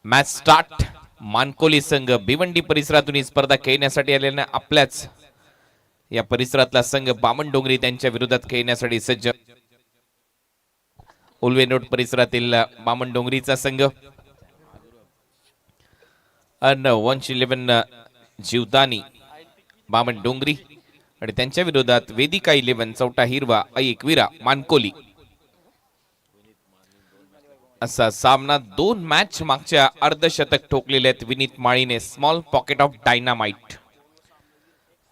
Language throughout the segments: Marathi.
Match start. मानकोली संघ भिवंडी परिसरातून ही स्पर्धा खेळण्यासाठी आलेल्या आपल्याच या परिसरातला संघ बामणडोंगरी त्यांच्या विरोधात खेळण्यासाठी सज्ज. उल्वेनोड परिसरातील बामणडोंगरीचा संघ अन 111 जीवदानी बामणडोंगरी आणि त्यांच्या विरोधात वेदिका 11 चौटा हिरवा एकविरा मानकोली असा सामना. दोन मॅच मागच्या अर्धशतक ठोकलेले आहेत विनीत माळीने. Small pocket of dynamite.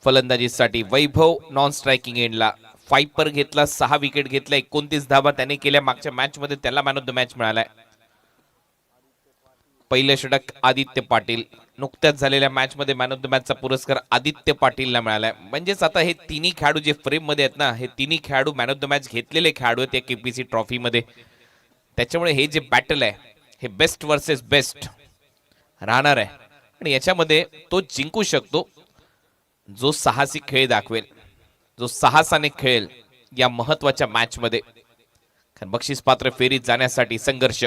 फलंदाजीसाठी वैभव नॉन स्ट्रायकिंग एंडला 5 पर घेतला, 6 विकेट घेतला, 29 धावा त्याने केल्या. मागच्या मॅच मध्ये त्याला मॅन ऑफ द मॅच मिळालाय. पहिले षटक आदित्य पाटील. नुकत्याच झालेल्या मॅच मध्ये मॅन ऑफ द मॅचचा पुरस्कार आदित्य पाटीलला मिळालाय. म्हणजेच आता हे तिन्ही खेळाडू जे फ्रेम मध्ये आहेत ना, हे तिन्ही खेळाडू मॅन ऑफ द मॅच घेतलेले खेळाडू आहेत या केपीसी ट्रॉफी मध्ये. त्याच्यामुळे हे जे बॅटल आहे हे बेस्ट वर्सेस बेस्ट राहणार आहे आणि याच्यामध्ये तो जिंकू शकतो जो साहसी खेळ दाखवेल, जो साहसाने खेळेल या महत्वाच्या मॅच मध्ये. बक्षीस पात्र फेरीत जाण्यासाठी संघर्ष.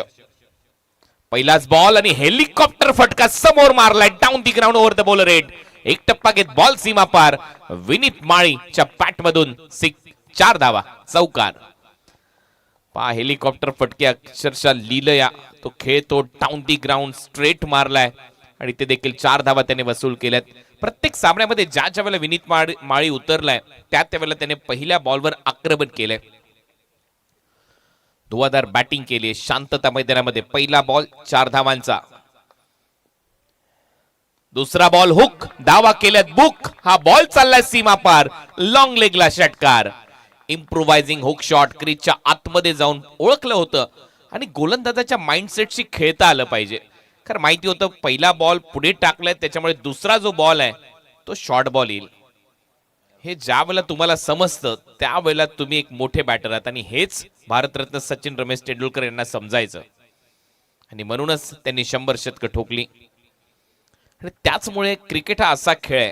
पहिलाच बॉल आणि हेलिकॉप्टर फटका समोर मारलाय down the ground over the bowler head. एक टप्पा घेत बॉल सीमा पार. विनीत माळीच्या पॅट मधून 4 धावा चौकार. पहा हेलिकॉप्टर फटके अक्षरशः लिहिलं तो खेळ. तो डाऊन दी ग्राउंड स्ट्रेट मारलाय आणि ते देखील 4 धावा त्याने वसूल केल्यात. प्रत्येक सामन्यामध्ये ज्या वेळेला विनीत माळी उतरलाय त्यावेळेला त्याने पहिल्या बॉलवर आक्रमण केलंय. धुवाधार बॅटिंग केली शांतता मैदानामध्ये. पहिला बॉल 4 धावांचा. दुसरा बॉल हुक. धावा केल्यात बुक. हा बॉल चाललाय सीमा पार. लॉंग लेगला षटकार. इम्प्रोवायझिंग हुक शॉट. क्रीजच्या आतमध्ये जाऊन ओळखलं होतं आणि गोलंदाजाच्या माइंडसेटशी खेळता आलं पाहिजे. कारण माहिती होतं पहिला बॉल पुढे टाकलाय त्याच्यामुळे दुसरा जो बॉल आहे तो शॉर्ट बॉल येईल. हे ज्या वेळेला तुम्हाला समजतं त्यावेळेला तुम्ही एक मोठे बॅटर आहात आणि हेच भारतरत्न सचिन रमेश तेंडुलकर यांना समजायचं आणि म्हणूनच त्यांनी 100 शतकं ठोकली. आणि त्याचमुळे क्रिकेट हा असा खेळ आहे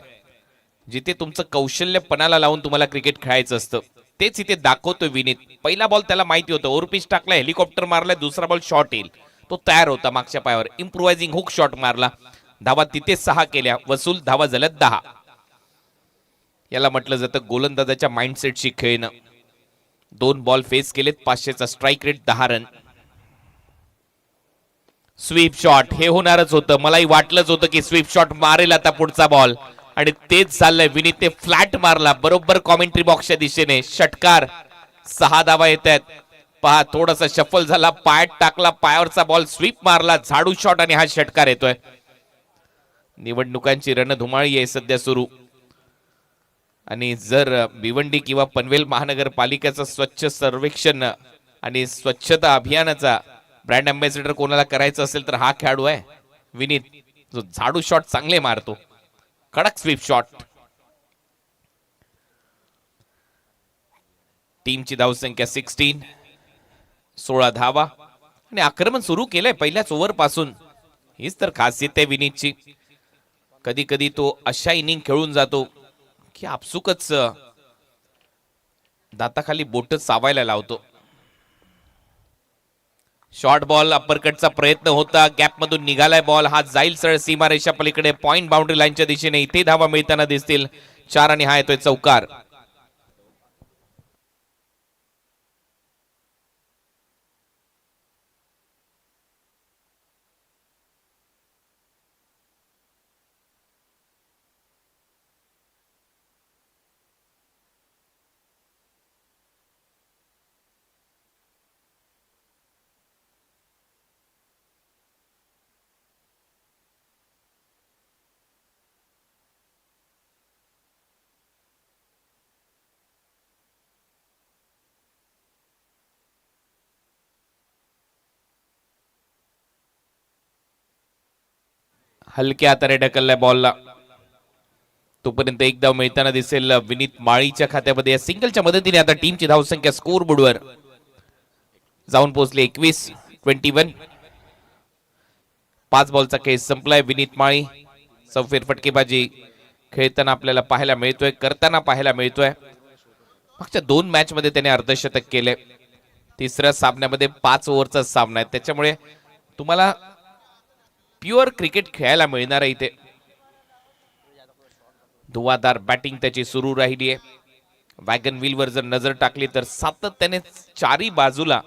जिथे तुमचं कौशल्य पणाला लावून तुम्हाला क्रिकेट खेळायचं असतं. तेच इथे दाखवतोय विनीत. पहिला बॉल त्याला माहिती होतं ओव्हरपिच टाकला, हेलिकॉप्टर मारलाय, दुसरा बॉल शॉर्ट येईल. तो तयार होता मागच्या पायावर. इम्प्रोवायझिंग हुक शॉट मारला. धावा तिथे 6 केल्या. वसूल धावा झाल्या 10. याला म्हटलं जातं गोलंदाजाच्या माइंडसेटशी खेळणं. 2 बॉल फेस केलेत. 500चा strike rate, 10 run. Sweep shot. हे होणारच होतं. मलाही वाटलंच होतं की स्वीप शॉट मारेल आता पुढचा बॉल आणि तेच चाललंय. विनीतने फ्लॅट मारला बरोबर कॉमेंट्री बॉक्सच्या दिशेने. षटकार. 6 धावा येत आहेत. पहा थोडासा शफल झाला, पायात टाकला, पायावरचा बॉल स्वीप मारला, झाडू शॉट आणि हा षटकार येतोय. निवडणुकांची रणधुमाळी आहे सध्या सुरू आणि जर भिवंडी किंवा पनवेल महानगरपालिकेचं स्वच्छ सर्वेक्षण आणि स्वच्छता अभियानाचा ब्रँड अँबॅसेडर कोणाला करायचं असेल तर हा खेळाडू आहे विनीत, जो झाडू शॉट चांगले मारतो. कडक स्वीप शॉट. टीमची धावसंख्या 16. 16 धावा आणि आक्रमण सुरू केलंय पहिल्याच ओव्हर पासून. हीच तर खासियत आहे विनीतची. कधी कधी तो अशा इनिंग खेळून जातो की आपसुकच दाताखाली बोट चावायला लावतो. शॉर्ट बॉल अप्परकटचा प्रयत्न होता. गॅप मधून निघालाय बॉल. हा जाईल सरळ सीमारेषा पलीकडे पॉइंट बाउंड्री लाईनच्या दिशेने. इथे धावा मिळताना दिसतील 4 आणि हा येतोय चौकार. हलक्या हाताने ढकललाय बॉलला. तोपर्यंत एक धाव मिळताना दिसेल विनीत माळीच्या खात्यामध्ये. या सिंगलच्या मदतीने आता टीमची धावसंख्या स्कोर बोर्डवर जाऊन पोहोचली 21. 5 बॉलचा खेळ संपलाय. विनीत माळी सौफेर फटकेबाजी खेळताना आपल्याला पाहायला मिळतोय, करताना पाहायला मिळतोय. मागच्या 2 मॅच मध्ये त्याने अर्धशतक केले. तिसऱ्या सामन्यामध्ये 5 ओव्हरचा सामना आहे त्याच्यामुळे तुम्हाला प्युअर क्रिकेट खेळायला मिळणार आहे इथे. धुवाधार बॅटिंग त्याची सुरू राहिली आहे. वॅगन व्हील वर जर नजर टाकली तर सातत्याने चारी बाजूला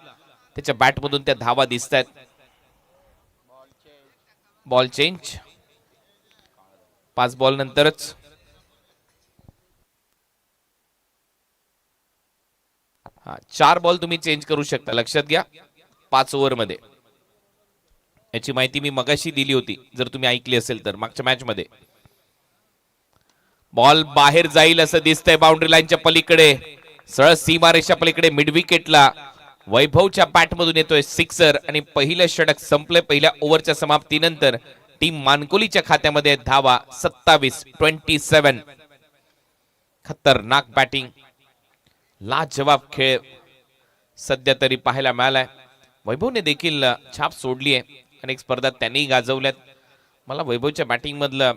त्याच्या बॅटमधून त्या धावा दिसत आहेत. Ball change. 5 बॉल नंतरच हा 4 बॉल तुम्ही चेंज करू शकता, लक्षात घ्या 5 ओव्हर मध्ये. याची माहिती मी मगाशी दिली होती जर तुम्ही ऐकली असेल तर मागच्या मॅच मध्ये. बॉल बाहेर जाईल असं दिसतंय बाउंड्री लाईनच्या पलीकडे, सरळ सीमारेषा पलीकडे मिड विकेटला. वैभवच्या बॅटमधून येतोय सिक्सर आणि पहिलं षटक संपलंय पहिल्या ओव्हरच्या समाप्तीनंतर. टीम मानकोलीच्या खात्यामध्ये धावा 27. खतरनाक बॅटिंग, लाजवाब खेळ सध्या तरी पाहायला मिळालाय. वैभवने देखील छाप सोडली आहे, अनेक स्पर्धा त्यांनी गाजवल्यात. मला वैभवच्या बॅटिंग मधलं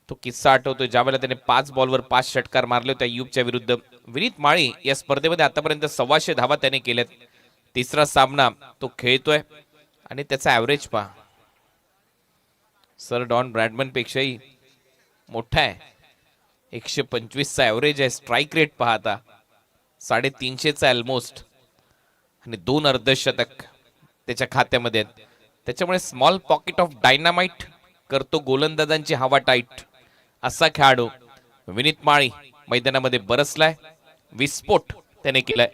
तो किस्सा आठवतोय ज्यावेळेला त्याने 5 बॉलवर 5 षटकार मारले होते युपच्या विरुद्ध. विनीत माळी या स्पर्धेमध्ये आतापर्यंत 125 धावा त्याने केल्यात. तिसरा सामना तो खेळतोय आणि त्याचा ऍव्हरेज पहा, सर डॉन ब्रॅडमन पेक्षाही मोठा आहे. 125 चा ऍव्हरेज आहे. स्ट्राईक रेट पहा आता 350 चा ऑलमोस्ट, आणि 2 अर्धशतक त्याच्या खात्यामध्ये आहेत. त्याच्यामुळे स्मॉल पॉकेट ऑफ डायनामाइट करतो गोलंदाजांची हवा टाईट असा खेळाडू विनीत माळी मैदानामध्ये बरसलाय. विस्फोट त्याने केलाय.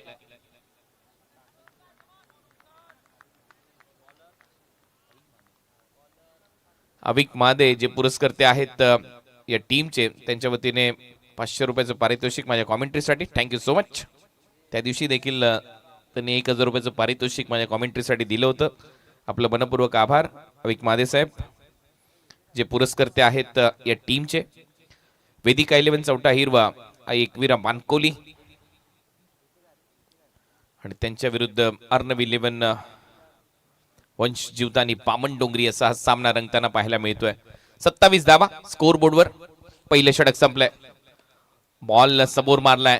अविक महादे जे पुरस्कर्ते आहेत या टीमचे, त्यांच्या वतीने 500 रुपयाचं पारितोषिक माझ्या कॉमेंट्रीसाठी. Thank you so much. त्या दिवशी देखील त्यांनी 1000 रुपयाचं पारितोषिक माझ्या कॉमेंट्रीसाठी दिलं होतं. आपलं मनपूर्वक आभार अविक महादे साहेब. जे पुरस्कर्ते आहेत या टीमचे, वेदिका 11 चौटा हिरवा एकवीरा मानकोली आणि त्यांच्या विरुद्ध अर्नव 11 वंश जीवतानी बामण डोंगरी असा हा सामना रंगताना पाहायला मिळतोय. 27 धावा स्कोर बोर्डवर. पहिले षटक संपलंय. बॉल समोर मारलाय.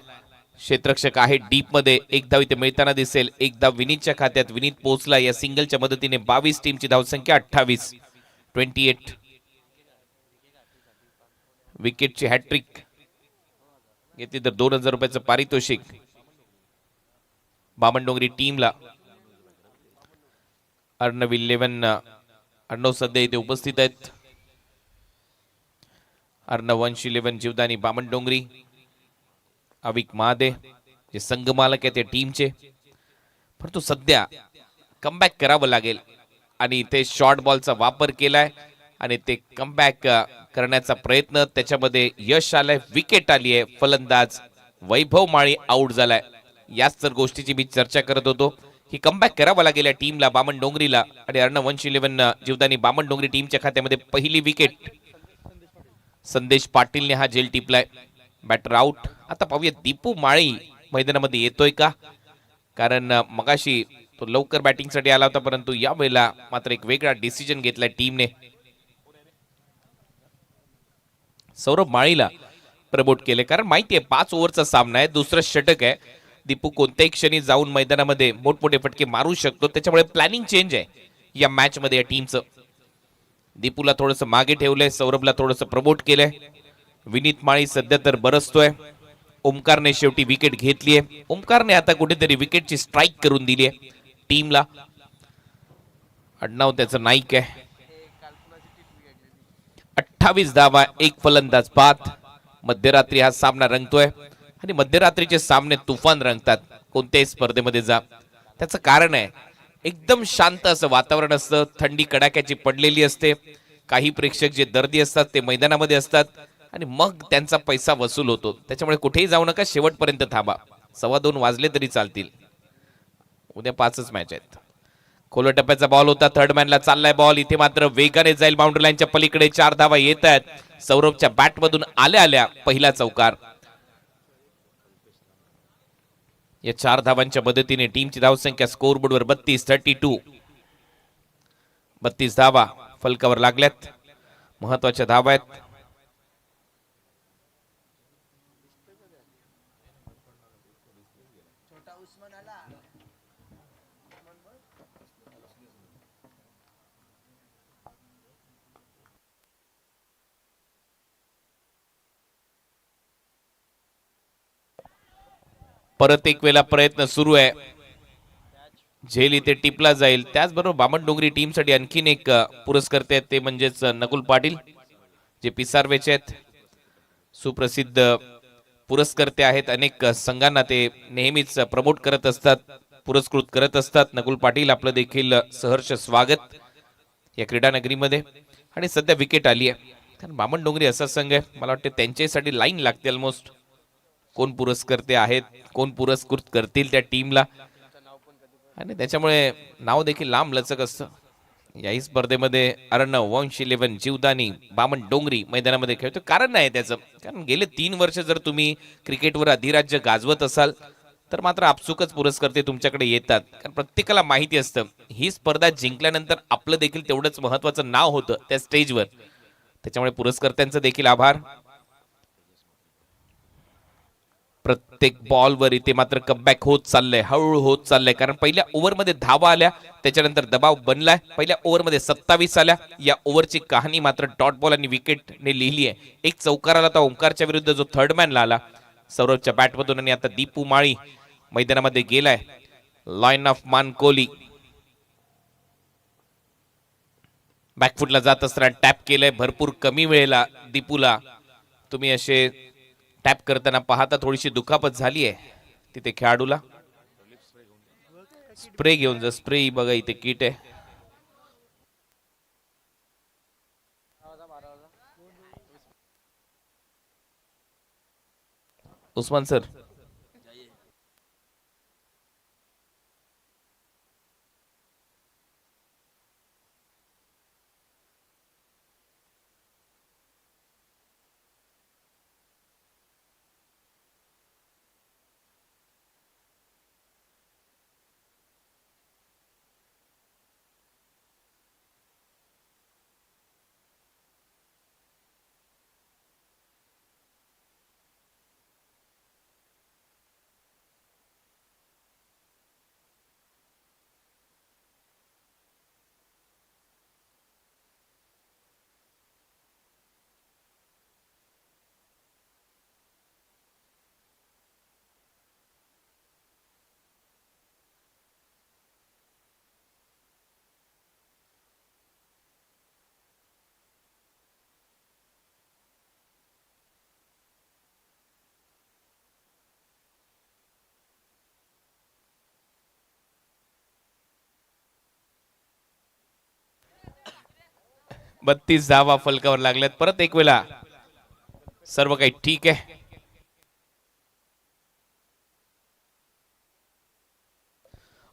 क्षेत्ररक्षक आहे डीप मध्ये. एक धाव इथे मिळताना दिसेल. एक धाव विनीतच्या खात्यात. विनीत पोहोचला या सिंगलच्या मदतीने. 22 टीमची धावसंख्या 28. विकेटची हॅट्रिक घेतली तर 2000 रुपयाचं पारितोषिक बामणडोंगरी टीमला. अर्नव 11 अर्णव सध्या इथे उपस्थित आहेत. अर्णव वंश 11 जीवदानी बामणडोंगरी. अविक महादे जे संघमालक आहेत त्या टीमचे. परंतु सध्या कमबॅक करावं लागेल आणि इथे शॉर्ट बॉलचा वापर केलाय आणि ते कमबॅक करण्याचा प्रयत्न, त्याच्यामध्ये यश आलंय. विकेट आली आहे. फलंदाज वैभव माळी आउट झालाय. याच तर गोष्टीची मी चर्चा करत होतो की कमबॅक करावं लागेल या टीमला बामणडोंगरीला. आणि अर्णव वंश 11 जीवदानी बामणडोंगरी टीमच्या खात्यामध्ये पहिली विकेट. संदेश पाटीलने हा झेल टिपलाय. Batter out. आता पाहूया दीपू माळी मैदानामध्ये येतोय का, कारण मगाशी तो लवकर बॅटिंगसाठी आला होता, परंतु या वेळेला मात्र एक वेगळा डिसिजन घेतलाय टीमने. सौरभ माळीला प्रमोट केले, कारण माहिती आहे 5 ओव्हरचा सामना आहे, दुसरं षटक आहे. दीपू कोणत्याही क्षणी जाऊन मैदानामध्ये मोठमोठे फटके मारू शकतो. त्याच्यामुळे प्लॅनिंग चेंज आहे या मॅच मध्ये या टीमचं. दीपूला थोडंसं मागे ठेवलंय, सौरभला थोडंसं प्रमोट केलंय. विनीत माळी सध्या तर बरसतोय. ओमकारने शेवटी विकेट घेतली आहे. ओमकारने आता कुठेतरी विकेटची स्ट्राईक करून दिली आहे टीमला. आडनाव त्याचं नाईक आहे. 28 धावा, एक फलंदाज बाद. मध्यरात्री हा सामना रंगतोय आणि मध्यरात्रीचे सामने तुफान रंगतात कोणत्याही स्पर्धेमध्ये जा. त्याचं कारण आहे एकदम शांत असं वातावरण असतं. थंडी कडाक्याची पडलेली असते. काही प्रेक्षक जे दर्दी असतात ते मैदानामध्ये असतात आणि मग त्यांचा पैसा वसूल होतो. त्याच्यामुळे कुठेही जाऊ नका, शेवटपर्यंत थांबा. 2:15 वाजले तरी चालतील. उद्या 5च मॅच आहेत. खोल टप्प्याचा बॉल होता. थर्ड मॅनला चाललाय बॉल. इथे मात्र वेगाने जाईल बाउंड्री लाईनच्या पलीकडे. 4 धावा येत आहेत. सौरभच्या बॅट मधून आल्या आल्या पहिला चौकार. या 4 धावांच्या मदतीने टीमची धावसंख्या स्कोर बोर्डवर 32. 32 धावा फलकावर लागल्यात. महत्वाच्या धावा आहेत. परत एक वेळा प्रयत्न सुरू आहे, झेल इथे टिपला जाईल. त्याचबरोबर बामण डोंगरी टीम साठी आणखीन एक पुरस्कर्ते आहेत, ते म्हणजेच नकुल पाटील जे पिसारवेचे आहेत, सुप्रसिद्ध पुरस्कर्ते आहेत. अनेक संघांना ते नेहमीच प्रमोट करत असतात, पुरस्कृत करत असतात. नकुल पाटील आपलं देखील सहर्ष स्वागत या क्रीडा नगरीमध्ये. आणि सध्या विकेट आली आहे, कारण बामण डोंगरी असा संघ आहे, मला वाटतं त्यांच्यासाठी लाईन लागते ऑलमोस्ट. कोण पुरस्कर्ते आहेत, कोण पुरस्कृत करतील त्या टीमला, आणि त्याच्यामुळे नाव देखील लांब लचक असतं. याही स्पर्धेमध्ये अर्णव, वंश 11, जीवदानी, बामण डोंगरी मैदानामध्ये खेळतो. कारण नाही त्याचं, कारण गेले 3 वर्ष जर तुम्ही क्रिकेटवर अधिराज्य गाजवत असाल तर मात्र आपसुकच पुरस्कर्ते तुमच्याकडे येतात. कारण प्रत्येकाला माहिती असतं ही स्पर्धा जिंकल्यानंतर आपलं देखील तेवढंच महत्वाचं नाव होतं त्या स्टेजवर. त्याच्यामुळे पुरस्कर्त्यांचं देखील आभार. प्रत्येक बॉलवर इथे मात्र कमबॅक होत चाललंय, हळूहळू होत चाललंय. कारण पहिल्या ओव्हरमध्ये धावा आल्या, त्याच्यानंतर दबाव बनलाय. पहिल्या ओव्हरमध्ये 27 आल्या. या ओव्हरची कहाणी मात्र डॉट बॉल आणि विकेटने लिहिली आहे. एक चौकार आला होता ओंकारच्या विरुद्ध, जो थर्ड मॅनला आला सौरभच्या बॅटमधून. आणि आता दीपू माळी मैदानामध्ये गेलाय. लाईन ऑफ मानकोली बॅकफुटला जात असताना टॅप केलंय. भरपूर कमी वेळेला दीपूला तुम्ही असे टॅप करताना पाहता. थोडीशी दुखापत झाली आहे तिथे खेळाडूला. स्प्रे घेऊन जा, स्प्रे बघा इथे किट आहे. उस्मान सर, बत्तीस धावा फलकावर लागल्यात. परत एक वेळा सर्व काही ठीक आहे.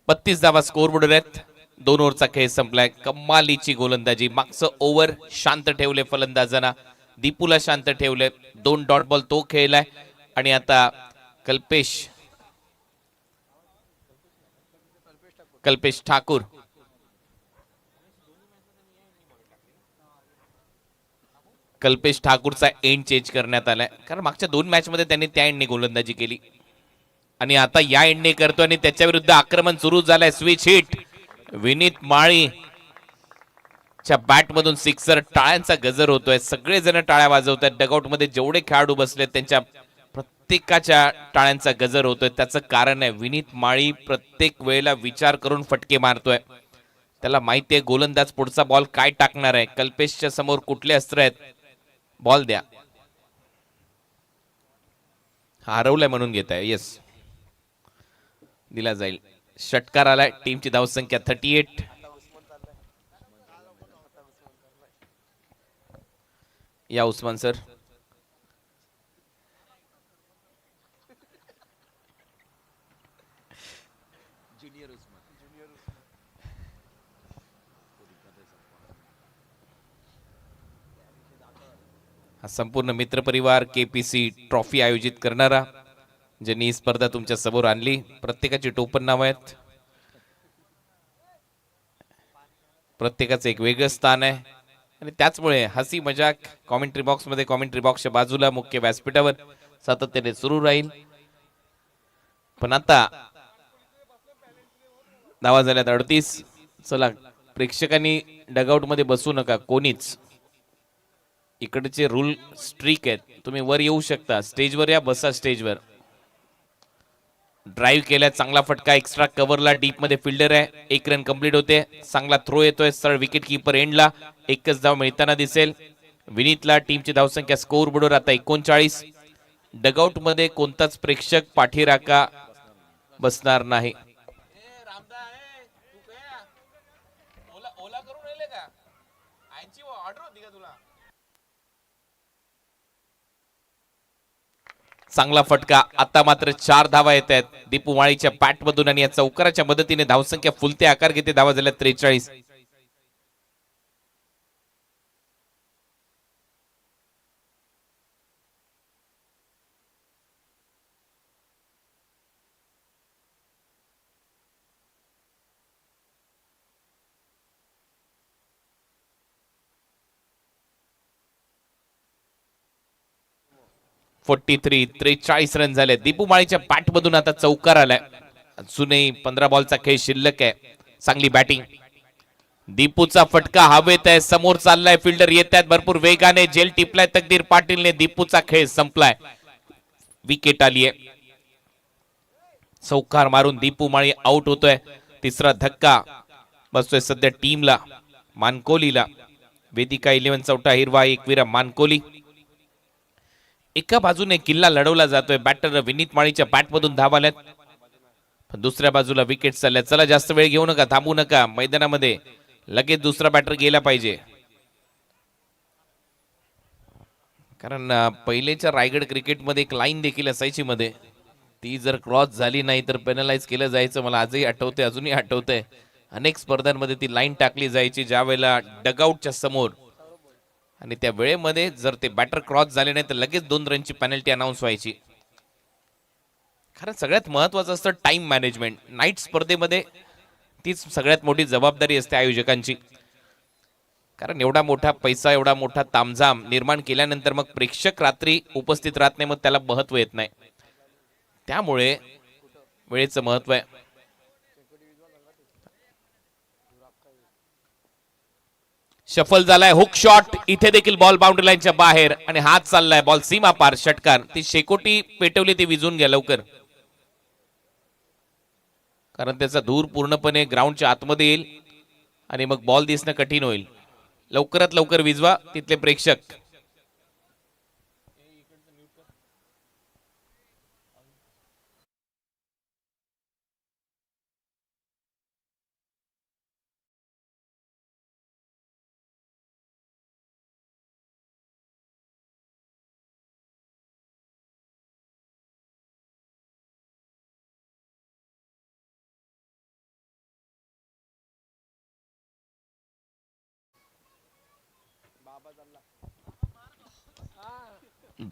32 धावा स्कोरबोर्डवर आहेत. 2 ओव्हरचा खेळ संपलाय. कमालीची गोलंदाजी. मागचं ओव्हर शांत ठेवले फलंदाजांना, दीपूला शांत ठेवले. 2 डॉट बॉल तो खेळलाय. आणि आता कल्पेश ठाकूर कल्पेश ठाकूरचा एंड चेंज करण्यात आलाय, कारण मागच्या 2 मॅच मध्ये त्यांनी त्या एंडने गोलंदाजी केली आणि आता या एंडने करतो. आणि त्याच्या विरुद्ध आक्रमण सुरू झालंय. Switch hit. विनीत माळी च्या बॅट मधून सिक्सर. टाळ्यांचा गजर होतोय. सगळेजण टाळ्या वाजवत आहेत. डगआउट मध्ये जेवढे खेळाडू बसले त्यांच्या प्रत्येकाच्या टाळ्यांचा गजर होतोय. त्याचं कारण आहे विनीत माळी प्रत्येक वेळेला विचार करून फटके मारतोय. त्याला माहिती आहे गोलंदाज पुढचा बॉल काय टाकणार आहे, कल्पेशच्या समोर कुठले अस्त्र आहेत. बॉल द्या. हरवलाय म्हणून घेत आहे. येस, दिला जाईल. षटकार आलाय. टीमची धावसंख्या 38. या उस्मान सर. हा संपूर्ण मित्रपरिवार केपीसी ट्रॉफी आयोजित करणारा, ज्यांनी ही स्पर्धा तुमच्या समोर आणली. प्रत्येकाची टोपण नाव आहेत, प्रत्येकाचं एक वेगळं स्थान आहे. आणि त्याचमुळे हसी मजाक कॉमेंट्री बॉक्स मध्ये, कॉमेंट्री बॉक्सच्या बाजूला, मुख्य व्यासपीठावर सातत्याने सुरू राहील. पण आता धावा झाल्यात 38. चला, प्रेक्षकांनी डगआउट मध्ये बसू नका कोणीच. इकडचे रूल स्ट्रिक आहेत. तुम्ही वर येऊ शकता, स्टेजवर या, बसा स्टेजवर. ड्राईव्ह केल्या, चांगला फटका, एक्स्ट्रा कव्हरला, डीप मध्ये फिल्डर आहे, 1 रन कंप्लीट होते. चांगला थ्रो येतोय सरळ विकेट कीपर एंडला, एकच धाव मिळताना दिसेल. विनीतला टीमची धावसंख्या स्कोर बोर्डवर आता 39. डगआउट मध्ये कोणताच प्रेक्षक पाठीराखा बसणार नाही. चांगला फटका, आता मात्र 4 धावा येत आहेत दीपू माळीच्या बॅट मधून आणि या चौकाराच्या मदतीने धावसंख्या फुलते आकार घेते. धावा झाल्या 43. .43 43 रन झाले. दीपू माळीच्या बॅट मधून आता चौकार आलाय. अजूनही 15 बॉलचा खेळ शिल्लक आहे. चांगली बॅटिंग, दीपूचा फटका हवेत आहे, समोर चाललाय फिल्डर, येत आहेत भरपूर वेगाने, जेल टिपलाय तकदीर पाटीलने, दीपूचा खेळ संपलाय, विकेट आली आहे. चौकार मारून दीपू माळी आउट होतोय. तिसरा धक्का बसतोय सध्या टीमला, मानकोलीला. वेदिका 11 चौटा हिरवा, एकविरा मानकोली. एका बाजूने किल्ला लढवला जातोय, बॅटर विनीत माळीच्या बॅट मधून धाव आल्यात, पण दुसऱ्या बाजूला विकेट चालल्या. चला जास्त वेळ घेऊ नका, थांबू नका, मैदानामध्ये लगेच दुसरा बॅटर गेला पाहिजे. कारण पहिलेच्या रायगड क्रिकेटमध्ये एक लाईन देखील असायची मध्ये, ती जर क्रॉस झाली नाही तर पेनलाइज केलं जायचं. मला आजही आठवते, अजूनही आठवतंय. अनेक स्पर्धांमध्ये ती लाईन टाकली जायची ज्या वेळेला डगआउटच्या समोर, आणि त्या वेळेमध्ये जर ते बॅटर क्रॉस झाले नाही तर लगेच 2 रनची पेनल्टी अनाऊन्स व्हायची. कारण सगळ्यात महत्वाचं असतं टाइम मॅनेजमेंट. नाईट स्पर्धेमध्ये तीच सगळ्यात मोठी जबाबदारी असते आयोजकांची. कारण एवढा मोठा पैसा, एवढा मोठा तामझाम निर्माण केल्यानंतर मग प्रेक्षक रात्री उपस्थित राहत नाही, मग त्याला महत्व येत नाही. त्यामुळे वेळेचं महत्व आहे. शफल झालाय, हुक शॉट, इथे देखील बॉल बाउंड्री लाईनच्या बाहेर आणि हात चाललाय, बॉल सीमा पार, षटकार. ती शेकोटी पेटवली, ती विझून घ्या लवकर, कारण त्याचा धूर पूर्णपणे ग्राउंडच्या आतमध्ये येईल आणि मग बॉल दिसणं कठीण होईल. लवकरात लवकर विझवा तिथले प्रेक्षक.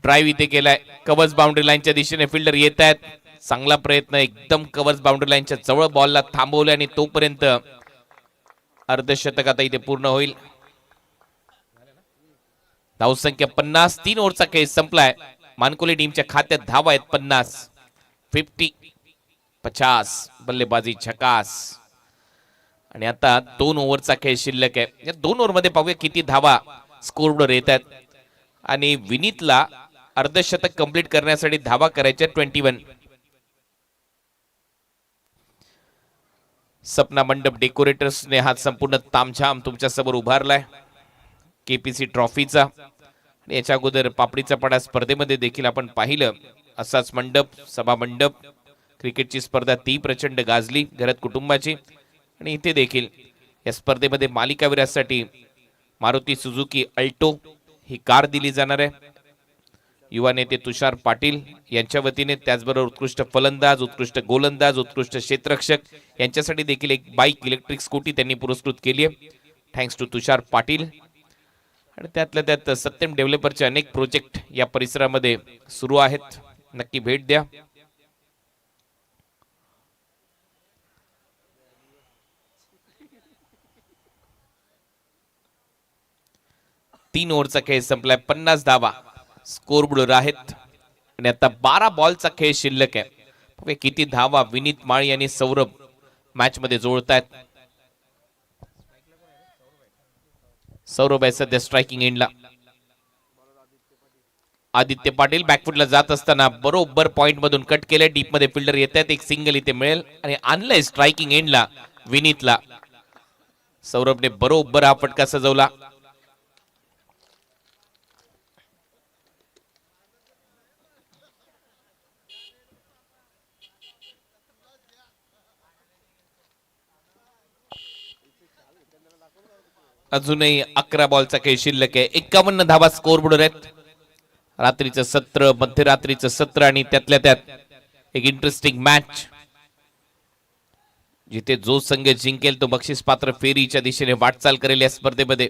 ड्राईव्ह इथे केलाय, कव्हर्स बाउंड्री लाईनच्या दिशेने फिल्डर येत आहेत. चांगला प्रयत्न, एकदम कव्हर्स बाउंड्री लाईनच्या जवळ बॉलला थांबवले आणि तोपर्यंत अर्धशतक आता इथे पूर्ण होईल. धावसंख्या 50. 3 ओव्हरचा खेळ संपलाय. मानकोली टीमच्या खात्यात धावा आहेत 50. 50 बल्लेबाजी झकास. आणि आता 2 ओव्हरचा खेळ शिल्लक आहे. या 2 ओव्हरमध्ये पाहूया किती धावा स्कोरवर येत आहेत. आणि विनीतला अर्धशतक कंप्लीट करण्यासाठी धावा करायच्या 21. सपना मंडप डेकोरेटर्सने हा संपूर्ण तामझाम तुमच्या समोर उभारलाय केपीसी ट्रॉफीचा. आणि याच्या अगोदर पापडीचा पडा स्पर्धेमध्ये देखील आपण पाहिलं असाच मंडप, सभा मंडप. क्रिकेटची स्पर्धा ती प्रचंड गाजली घरात कुटुंबाची. आणि इथे देखील या स्पर्धेमध्ये मालिकावीरासाठी मारुती सुझुकी अल्टो ही कार दिली जाणार आहे. युवा नेते तुषार पाटील यांच्या वतीने, त्याचबरोबर उत्कृष्ट फलंदाज, उत्कृष्ट गोलंदाज, उत्कृष्ट क्षेत्ररक्षक यांच्यासाठी देखील एक बाईक, इलेक्ट्रिक स्कूटी त्यांनी पुरस्कृत केली आहे. थँक्स टू तुषार पाटील. आणि त्यातल्या त्यात सत्यम डेव्हलपरचे अनेक प्रोजेक्ट या परिसरामध्ये सुरू आहेत, नक्की भेट द्या. तीन ओव्हरचा खेळ संपलाय, 50 धावा स्कोरबोर्डवर आहेत. आणि आता 12 बॉलचा खेळ शिल्लक आहे. किती धावा विनीत माळी आणि सौरभ मॅच मध्ये जोडतायत. सौरभ आहे सध्या स्ट्रायकिंग एंडला. आदित्य पाटील बॅकफुटला जात असताना बरोबर पॉइंट मधून कट केले. डीप मध्ये फिल्डर येत आहेत. एक सिंगल इथे मिळेल आणि आणलंय स्ट्रायकिंग एंडला विनीतला. सौरभने बरोबर हा फटका सजवला. अजूनही 11 बॉलचा खेळ शिल्लक आहे. 51 धावा स्कोरबोर्डवर आहेत. रात्रीचं सत्र, मध्यरात्रीचं सत्र आणि त्यातल्या त्यात एक इंटरेस्टिंग मॅच जिथे जो संघ जिंकेल तो बक्षीस पात्र फेरीच्या दिशेने वाटचाल करेल. या स्पर्धेमध्ये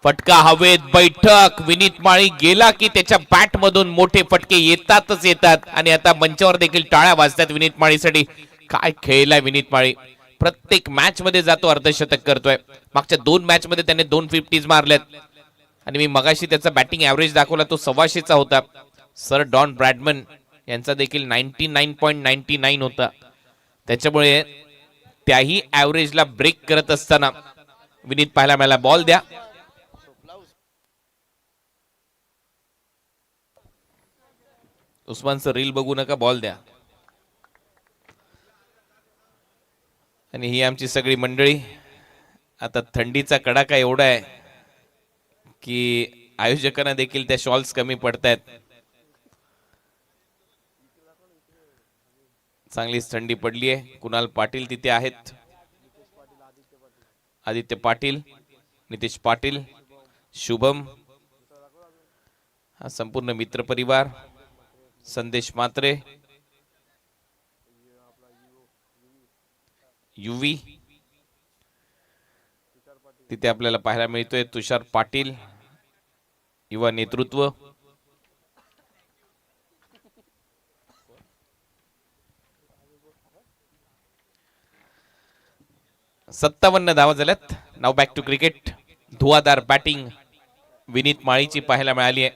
फटका हवेत, बैठक. विनीत माळी गेला की त्याच्या बॅट मधून मोठे फटके येतातच येतात आणि आता मंचावर देखील टाळ्या वाजतात विनीत माळीसाठी. काय खेळलाय विनीत माळी. प्रत्येक मॅच मध्ये जातो, अर्धशतक करतोय. मागच्या 2 मॅच मध्ये त्याने 2 50s मारल्यात आणि मी मगाशी त्याचा बॅटिंग ऍव्हरेज दाखवला, तो 125चा होता. सर डॉन ब्रॅडमन यांचा देखील 99.99 होता. त्याच्यामुळे त्याही ऍव्हरेजला ब्रेक करत असताना विनीत पाहायला मिळाला. बॉल द्या. उस्मान सर रील बघू नका, बॉल द्या. आणि ही आमची सगळी मंडळी. आता थंडीचा कडाका एवढा आहे की आयोजकांना देखील त्या शॉल्स कमी पडतायत. चांगलीच थंडी पडली आहे. कुणाल पाटील तिथे आहेत, आदित्य पाटील, नितेश पाटील, शुभम, हा संपूर्ण मित्र परिवार, संदेश मात्रे, युवी तिथे आपल्याला पाहायला मिळतोय. तुषार पाटील युवा नेतृत्व. सत्तावन्न धावा झाल्यात. नाव बॅक टू क्रिकेट. धुवाधार बॅटिंग विनीत माळीची पाहायला मिळाली आहे.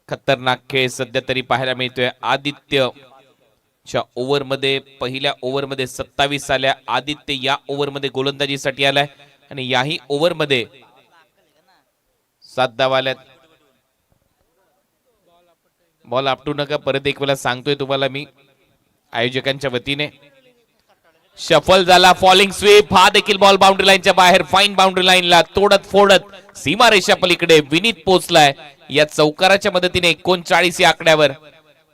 खतरनाक खेळ सध्या तरी पाहायला मिळतोय. आदित्यच्या ओव्हरमध्ये, पहिल्या ओव्हरमध्ये 27 आल्या. आदित्य या ओव्हरमध्ये गोलंदाजीसाठी आलाय आणि याही ओव्हरमध्ये 7 धावा आल्यात. बॉल आपटू नका, परत एक वेळा सांगतोय तुम्हाला मी आयोजकांच्या वतीने. शफल झाला, फॉलिंग स्वीप. हा देखील बॉल बाउंड्री लाईनच्या बाहेर, फाईन बाउंड्री लाईनला तोडत फोडत सीमारेषा पलीकडे विनीत पोहोचलाय. या चौकाराच्या मदतीने 39 या आकड्यावर.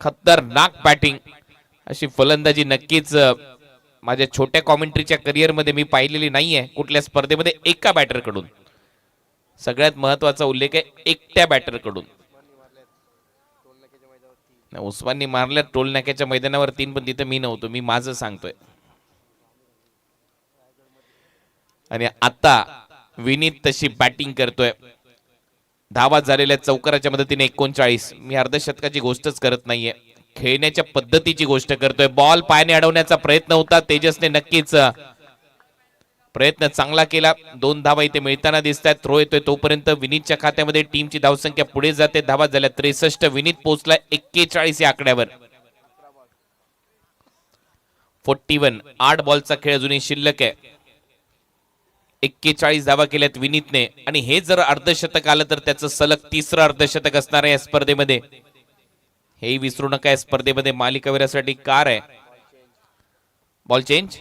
खतरनाक बॅटिंग. अशी फलंदाजी नक्कीच माझ्या छोट्या कॉमेंट्रीच्या करिअर मध्ये मी पाहिलेली नाहीये कुठल्या स्पर्धेमध्ये एका बॅटर कडून. सगळ्यात महत्वाचा उल्लेख आहे एकट्या बॅटर कडून. उस्माननी मारल्या टोल नाक्याच्या मैदानावर 3, पण तिथे मी नव्हतो, मी माझं सांगतोय. आणि आता विनीत तशी बॅटिंग करतोय. धावा झालेल्या चौकाराच्या मदतीने 39. मी अर्धशतकाची गोष्टच करत नाहीये, खेळण्याच्या पद्धतीची गोष्ट करतोय. बॉल पायाने अडवण्याचा प्रयत्न होता. तेजसने नक्कीच प्रयत्न चांगला केला. 2 धावा इथे मिळताना दिसत आहेत. थ्रो येतोय तोपर्यंत विनीतच्या खात्यामध्ये टीमची धावसंख्या पुढे जाते. धावा झाल्या 63. विनीत पोहोचलाय 41 या आकड्यावर. 41. 8 बॉलचा खेळ अजूनही शिल्लक आहे. 41 धावा केल्यात विनीतने आणि हे जर अर्धशतक आलं तर त्याचं सलग 3रं अर्धशतक असणार आहे या स्पर्धेमध्ये. हे विसरू नका, या स्पर्धेमध्ये मालिकावीरासाठी कार आहे. बॉल चेंज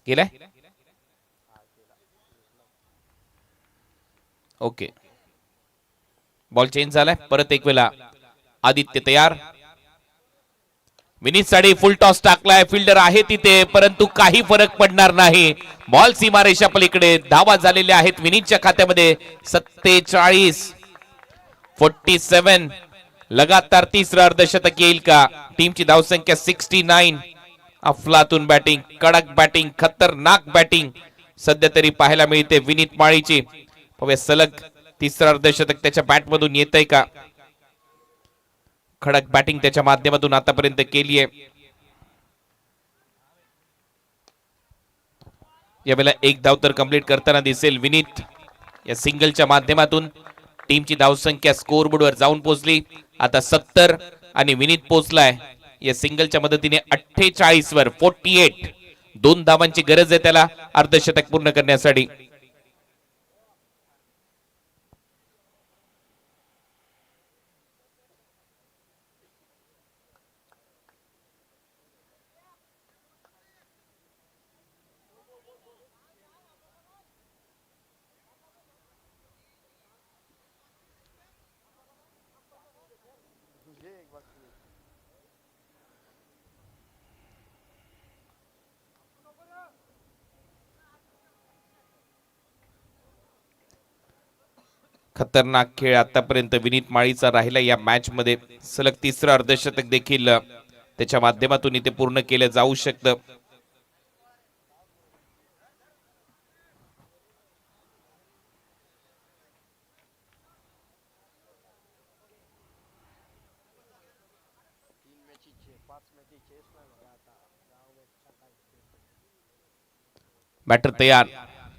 केलाय. ओके, बॉल चेंज झालाय. परत एक वेळा आदित्य तयार. विनीत साठी फुल टॉस टाकलाय. फिल्डर आहे तिथे, परंतु काही फरक पडणार नाही. बॉल सीमारेषा पलीकडे. धावा झालेल्या आहेत विनीतच्या खात्यामध्ये 47. 47. लगातार 3रं अर्धशतक येईल का? टीमची धावसंख्या 69. अफलातून बॅटिंग, कडक बॅटिंग, खतरनाक बॅटिंग सध्या तरी पाहायला मिळते विनीत माळीची. सलग 3रं अर्धशतक त्याच्या बॅटमधून येतंय का? खडक बॅटिंग त्याच्या माध्यमातून आतापर्यंत केली आहे. यावेळेला 1 धाव तर कंप्लीट करताना दिसेल विनीत. या सिंगलच्या माध्यमातून टीमची धावसंख्या स्कोअरबोर्डवर जाऊन पोहोचली आता 70 आणि विनीत पोहोचलाय या सिंगलच्या मदतीने 48 वर. 48. 2 धावांची गरज आहे त्याला अर्धशतक पूर्ण करण्यासाठी. खतरनाक खेळ आतापर्यंत विनीत माळीचा राहिला या मॅच मध्ये. सलग तिसरं अर्धशतक देखील त्याच्या माध्यमातून इथे पूर्ण केलं जाऊ शकतं. बॅटर तयार.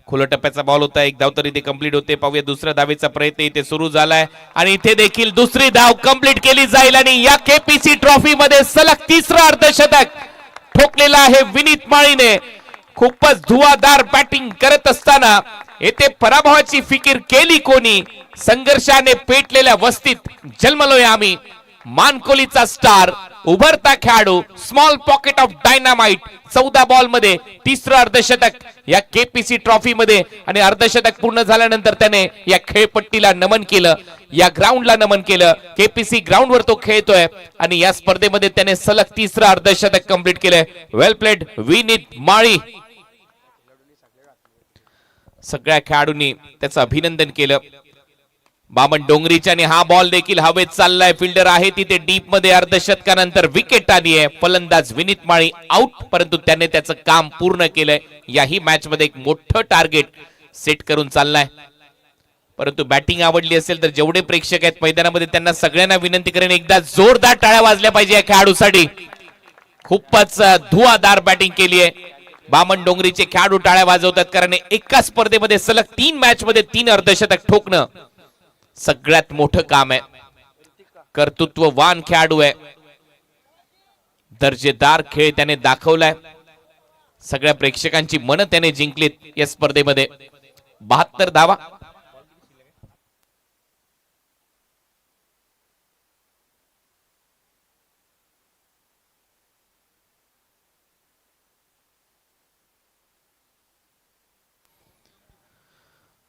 खुल्या टप्प्याचा बॉल होता. एक धाव तर इथे कंप्लीट होते. पाहूया दुसऱ्या धावेचा प्रयत्न इथे सुरू झालाय आणि इथे देखील दुसरी धाव कंप्लीट केली जाईल आणि या केपीसी ट्रॉफी मध्ये सलग तिसरं अर्धशतक ठोकलेलं आहे विनीत माळीने. खूपच धुवाधार बॅटिंग करत असताना येथे पराभवाची फिकीर केली कोणी. संघर्षाने पेटलेल्या वस्तीत जन्मलोय आम्ही. मानकोलीचा स्टार, उभरता खेळाडू, small pocket of dynamite. 14 ball मध्ये तिसरं अर्धशतक या केपीसी ट्रॉफी मध्ये आणि अर्धशतक पूर्ण झाल्यानंतर त्याने या खेळपट्टीला नमन केलं, या ग्राउंडला नमन केलं. केपीसी ग्राउंडवर तो खेळतोय आणि या स्पर्धेमध्ये त्याने सलग तिसरं अर्धशतक कंप्लीट केलंय. वेल प्लेड विनीत माळी. सगळ्या खेळाडूंनी त्याचं अभिनंदन केलं. बामण डोंगरीच्या आणि हा बॉल देखील हवेत चाललाय. फिल्डर आहे तिथे डीप मध्ये. अर्धशतकानंतर विकेट आली आहे. फलंदाज विनीत माळी आउट, परंतु त्याने त्याचं काम पूर्ण केलंय. याही मॅच मध्ये एक मोठं टार्गेट सेट करून चाललाय. परंतु बॅटिंग आवडली असेल तर जेवढे प्रेक्षक आहेत मैदानामध्ये त्यांना सगळ्यांना विनंती करेन, एकदा जोरदार टाळ्या वाजल्या पाहिजे या खेळाडूसाठी. खूपच धुवाधार बॅटिंग केली आहे. बामण डोंगरीचे खेळाडू टाळ्या वाजवतात कारण एका स्पर्धेमध्ये सलग 3 मॅच मध्ये 3 अर्धशतक ठोकणं सगळ्यात मोठं काम आहे. कर्तृत्ववान खेळाडू आहे. दर्जेदार खेळ त्याने दाखवलाय. सगळ्या प्रेक्षकांची मनं त्याने जिंकलीत या स्पर्धेमध्ये. 72 धावा.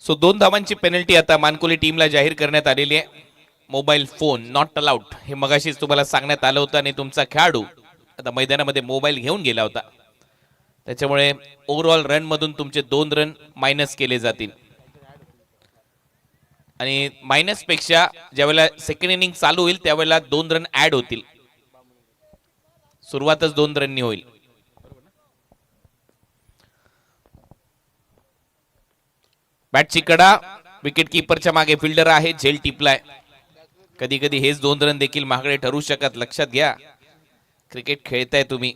सो 2 धावांची पेनल्टी आता मानकोली टीमला जाहीर करण्यात आलेली आहे. मोबाईल फोन नॉट अलाउड हे मगाशीच तुम्हाला सांगण्यात आलं होतं आणि तुमचा खेळाडू आता मैदानामध्ये मोबाईल घेऊन गेला होता. त्याच्यामुळे ओव्हरऑल रन मधून तुमचे 2 रन मायनस केले जातील आणि मायनस पेक्षा ज्यावेळेला सेकंड इनिंग चालू होईल त्यावेळेला 2 रन ऍड होतील. सुरुवातच 2 रननी होईल. बॅटची कडा. विकेट कीपरच्या मागे फिल्डर आहे. झेल टिपलाय. कधी कधी हेच 2 रन देखील महागडे ठरू शकत. लक्षात घ्या, क्रिकेट खेळताय तुम्ही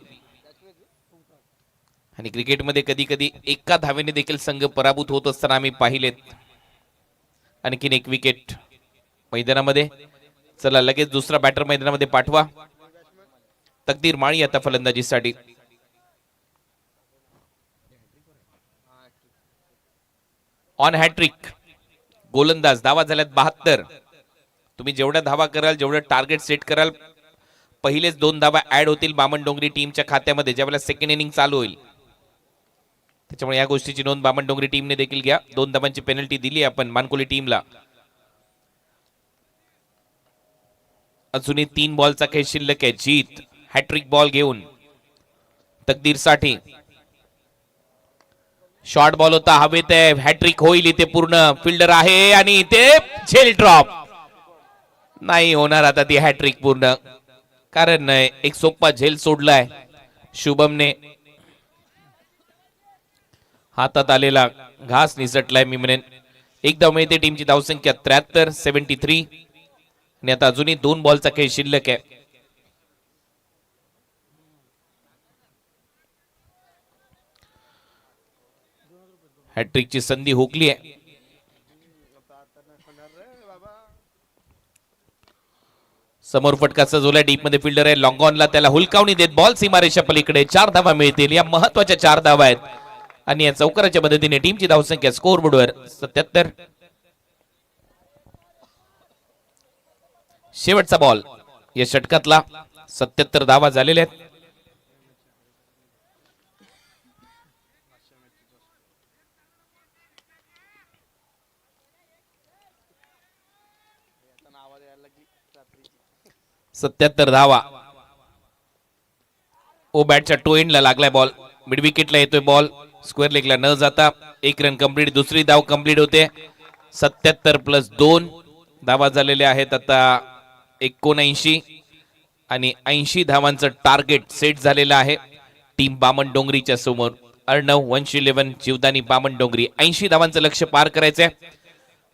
आणि क्रिकेटमध्ये कधी कधी एका धावेने देखील संघ पराभूत होत असताना आम्ही पाहिलेत. आणखीन एक विकेट मैदानामध्ये. चला लगेच दुसरा बॅटर मैदानामध्ये पाठवा. तकदीर माळी आता फलंदाजीसाठी. ऑन हॅट्रिक गोलंदाज. धावा झाल्यात 72. तुम्ही जेवढ्या धावा कराल, जेवढं टार्गेट सेट कराल, पहिलेच 2 धावा ऍड होतील बामण डोंगरी टीमच्या खात्यामध्ये ज्यावेळेला सेकंड इनिंग चालू होईल. त्याच्यामुळे या गोष्टीची नोंद बामण डोंगरी टीमने देखील घ्या. 2 धावांची पेनल्टी दिली आपण मानकोली टीमला. अजूनही 3 बॉलचा खेळ शिल्लक आहे. जीत हॅट्रिक बॉल घेऊन तकदीरसाठी. शॉर्ट बॉल होता हवेत आहे. हॅट्रिक होईल इथे पूर्ण. फिल्डर आहे आणि इथे झेल ड्रॉप. नाही होणार आता ती हॅट्रिक पूर्ण, कारण एक सोपा झेल सोडलाय शुभमने. हातात आलेला घास निसटलाय मी म्हणेन. एक धाव मिळते. टीमची धावसंख्या 73 73 आणि आता अजूनही 2 बॉलचा खेळ शिल्लक आहे. हॅट्रिकची संधी हुकली आहे. समोर फटकाचा झोला. डीप मध्ये फिल्डर आहे. लॉंग ऑनला त्याला हुलकावणी देत बॉल सीमारेषा पलीकडे. 4 धावा मिळतील. या महत्वाच्या 4 धावा आहेत आणि या चौकाराच्या मदतीने टीमची धावसंख्या स्कोर बोर्डवर 77. शेवटचा बॉल या षटकातला. 77 धावा झालेल्या आहेत. सत्याहत्तर धावा. ओ बॅटच्या टो एंडला लागलाय बॉल. मिड विकेटला येतोय बॉल. स्क्वेअर लेगला न जाता 1 रन कंप्लीट. दुसरी धाव कंप्लीट होते. 77+2 धावा झालेले आहेत आता 79 आणि 80 धावांचं टार्गेट सेट झालेलं आहे टीम बामण डोंगरीच्या समोर. अर्णव 111 जीवदानी बामण डोंगरी 80 धावांचं लक्ष्य पार करायचंय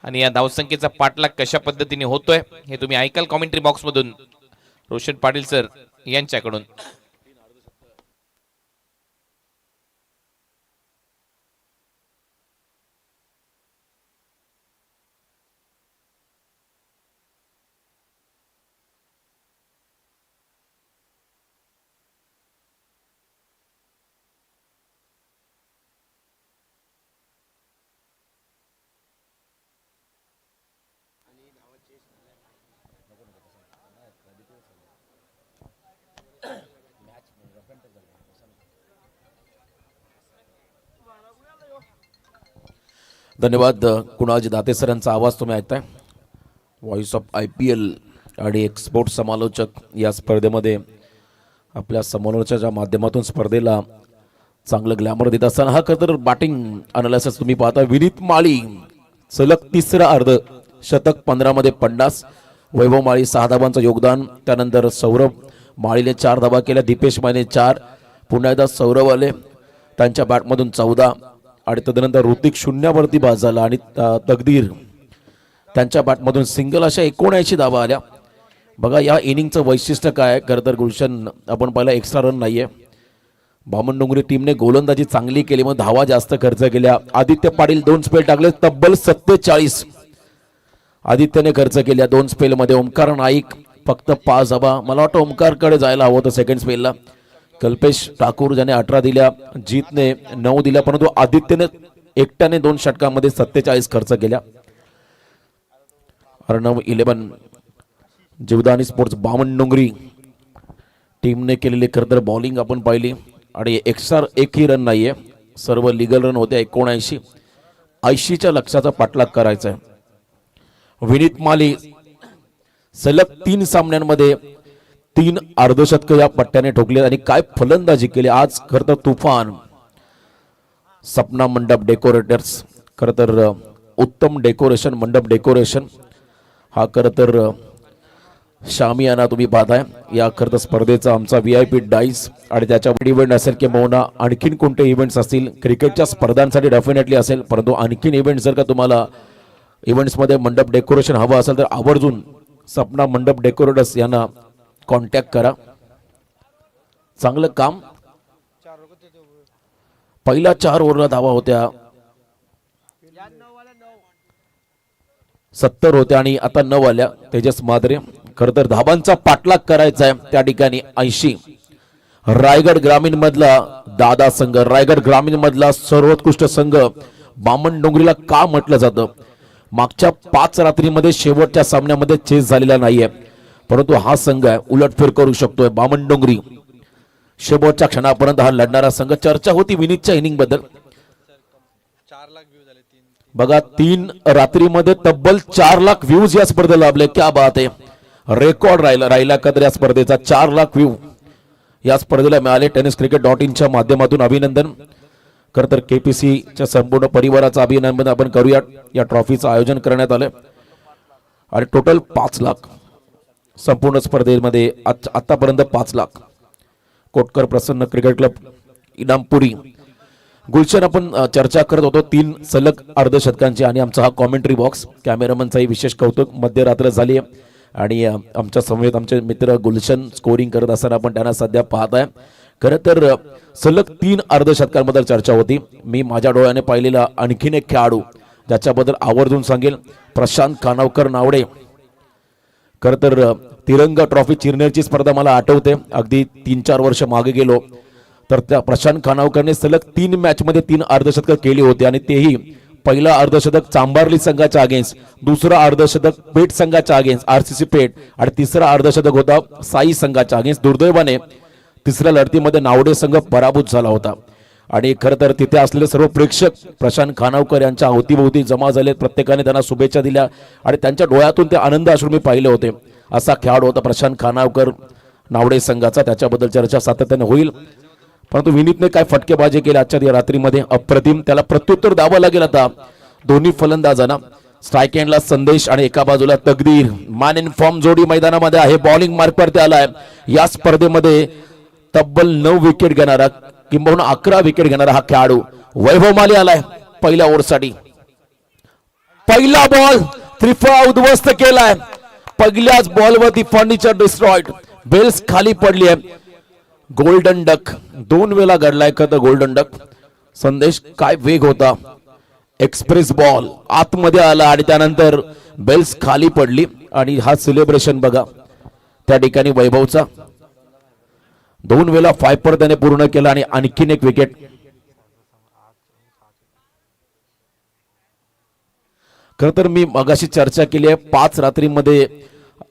आणि या धावसंख्येचा पाठलाग कशा पद्धतीने होतोय हे तुम्ही ऐकाल कॉमेंट्री बॉक्स मधून रोशन पाटील सर यांच्याकडून. धन्यवाद. कुणाजी दाते सरांचा आवाज तुम्ही ऐकताय. व्हॉइस ऑफ IPL आणि एक स्पोर्ट्स समालोचक या स्पर्धेमध्ये आपल्या समालोचनाच्या माध्यमातून स्पर्धेला चांगलं ग्लॅमर देत असताना हा खरं तर बॅटिंग अनालिसिस तुम्ही पाहता. विनीत माळी सलग तिसरा अर्ध शतक 15 मध्ये 50. वैभव माळी 6 धावांचं योगदान. त्यानंतर सौरभ माळीने 4 धावा केल्या. दीपेश माळीने 4. पुन्हा एकदा सौरभ आले त्यांच्या बॅटमधून 14 आणि तदनंतर ऋतिक शून्यावरती बाद झाला आणि तकदीर त्यांच्या बॅटमधून सिंगल. अशा 79 धावा आल्या. बघा या इनिंगचं वैशिष्ट्य काय. खरं तर गुलशन आपण पाहिला एक्स्ट्रा रन नाहीये. बामण डोंगरी टीमने गोलंदाजी चांगली केली मग धावा जास्त खर्च केल्या. आदित्य पाटील 2 स्पेल टाकले तब्बल 47 आदित्यने खर्च केल्या 2 स्पेल मध्ये. ओमकार नाईक फक्त 5 धावा. मला वाटतं ओमकारकडे जायला हवं होतं सेकंड स्पेलला. कल्पेश ठाकूर ज्याने 18 दिल्या. जीतने 9 दिल्या परंतु आदित्यने एकट्याने 2 षटकांमध्ये 47 खर्च केल्या. अर्णव 11 जीवदानी स्पोर्ट्स बामण डोंगरी टीमने केलेली खरं तर बॉलिंग आपण पाहिली आणि एक्स्ट्रा एकही रन नाहीये. सर्व लिगल रन होते. 79 80च्या लक्ष्याचा पाठलाग करायचा आहे. विनीत माली सलग 3 सामन्यांमध्ये 3 अर्धशतक या पट्ट्याने ठोकले आणि काय फलंदाजी केली आज. खरं तर तुफान. सपना मंडप डेकोरेटर्स खरं तर उत्तम डेकोरेशन मंडप डेकोरेशन हा खरं तर शामियाना तुम्ही पाहताय. या खरं तर स्पर्धेचा आमचा VIP डाईस आणि त्याच्यावर इव्हेंट असेल किंवा आणखीन कोणते इव्हेंट्स असतील क्रिकेटच्या स्पर्धांसाठी डेफिनेटली असेल परंतु आणखीन इव्हेंट जर का तुम्हाला इव्हेंट्समध्ये मंडप डेकोरेशन हवं असेल तर आवर्जून सपना मंडप डेकोरेटर्स यांना कॉन्टॅक्ट करा. चांगलं काम. पहिल्या 4 ओव्हरला धावा होत्या 70 होत्या आणि आता 9 आल्या. तेजस मादरे खरं तर धाबांचा पाठलाग करायचा आहे त्या ठिकाणी 80. रायगड ग्रामीण मधला दादा संघ रायगड ग्रामीण मधला सर्वोत्कृष्ट संघ बामण डोंगरीला का म्हटलं जातं. मागच्या 5 रात्रीमध्ये शेवटच्या सामन्यामध्ये चेस झालेला नाहीये परंतु हा संघ आहे उलटफेर करू शकतोय. बामण डोंगरी शेवटच्या क्षणापर्यंत हा लढणारा संघ. चर्चा होती विनीतच्या इनिंग बद्दल. बघा 3 रात्रीमध्ये तब्बल 4 लाख व्ह्यूज या स्पर्धेला लाभले. क्या बात आहे. रेकॉर्ड राहिला कदर या स्पर्धेचा. 4 लाख व्ह्यू या स्पर्धेला मिळाले. tenniscricket.in च्या माध्यमातून अभिनंदन. खरं तर KPCच्या संपूर्ण परिवाराचं अभिनंदन आपण करूया. या ट्रॉफीचं आयोजन करण्यात आलं आणि टोटल 5 लाख संपूर्ण स्पर्धेमध्ये आतापर्यंत 5 लाख. कोटकर प्रसन्न क्रिकेट क्लब इनामपुरी. गुलशन आपण चर्चा करत होतो 3 सलग अर्धशतकांची आणि आमचा हा कॉमेंट्री बॉक्स कॅमेरामनचाही विशेष कौतुक. मध्यरात्र झाली आणि आमच्या समवेत आमचे मित्र गुलशन स्कोरिंग करत असताना आपण त्यांना सध्या पाहताय. खरं तर सलग 3 अर्धशतकांबद्दल चर्चा होती. मी माझ्या डोळ्याने पाहिलेला आणखीन एक खेळाडू ज्याच्याबद्दल आवर्जून सांगेल प्रशांत खानावकर नावडे. खरं तर तिरंगा ट्रॉफी चिरनेरची स्पर्धा मला आठवते. अगदी 3-4 वर्ष मागे गेलो तर त्या प्रशांत खानावकरने सलग 3 मॅचमध्ये 3 अर्धशतक केली होती आणि तेही पहिला अर्धशतक चांबारली संघाच्या अगेन्स्ट, दुसरा अर्धशतक पेठ संघाच्या अगेन्स्ट RCC पेठ आणि तिसरा अर्धशतक होता साई संघाच्या अगेन्स्ट. दुर्दैवाने तिसऱ्या लढतीमध्ये नावडे संघ पराभूत झाला होता आणि खरं तर तिथे असलेले सर्व प्रेक्षक प्रशांत खानावकर यांच्या अवतीभोवती जमा झाले. प्रत्येकाने त्यांना शुभेच्छा दिल्या आणि त्यांच्या डोळ्यातून ते आनंद अश्रू मी पाहिले होते. असा खेळाडू होता प्रशांत खानावकर नावडे संघाचा. त्याच्याबद्दल चर्चा सातत्याने होईल परंतु विनीतने काय फटकेबाजी केली आजच्या या रात्रीमध्ये अप्रतिम. त्याला प्रत्युत्तर द्यावं लागेल आता दोन्ही फलंदाजांना. स्ट्राईक एंडला संदेश आणि एका बाजूला तकदीर. मॅन इन फॉर्म जोडी मैदानामध्ये आहे. बॉलिंग मार्क वरती आलाय. या स्पर्धेमध्ये तब्बल 9 विकेट घेणारा किंबहुना 11 विकेट घेणारा हा खेळाडू वैभव माली आलाय पहिल्या ओव्हरसाठी. पहिला बॉल त्रिफळा उद्ध्वस्त केलाय. पहिल्याच बॉलवरती फर्निचर डिस्ट्रॉइड. बेल्स खाली पडली आहे. गोल्डन डक 2 वेळा घडलाय का गोल्डन डक. संदेश काय वेग होता. एक्सप्रेस बॉल आतमध्ये आला आणि त्यानंतर बेल्स खाली पडली आणि हा सेलिब्रेशन बघा त्या ठिकाणी वैभवचा. 2 वेळा फायपर त्याने पूर्ण केला आणि आणखीन एक विकेट. खर तर मी मगाशी चर्चा केली आहे 5 रात्रीमध्ये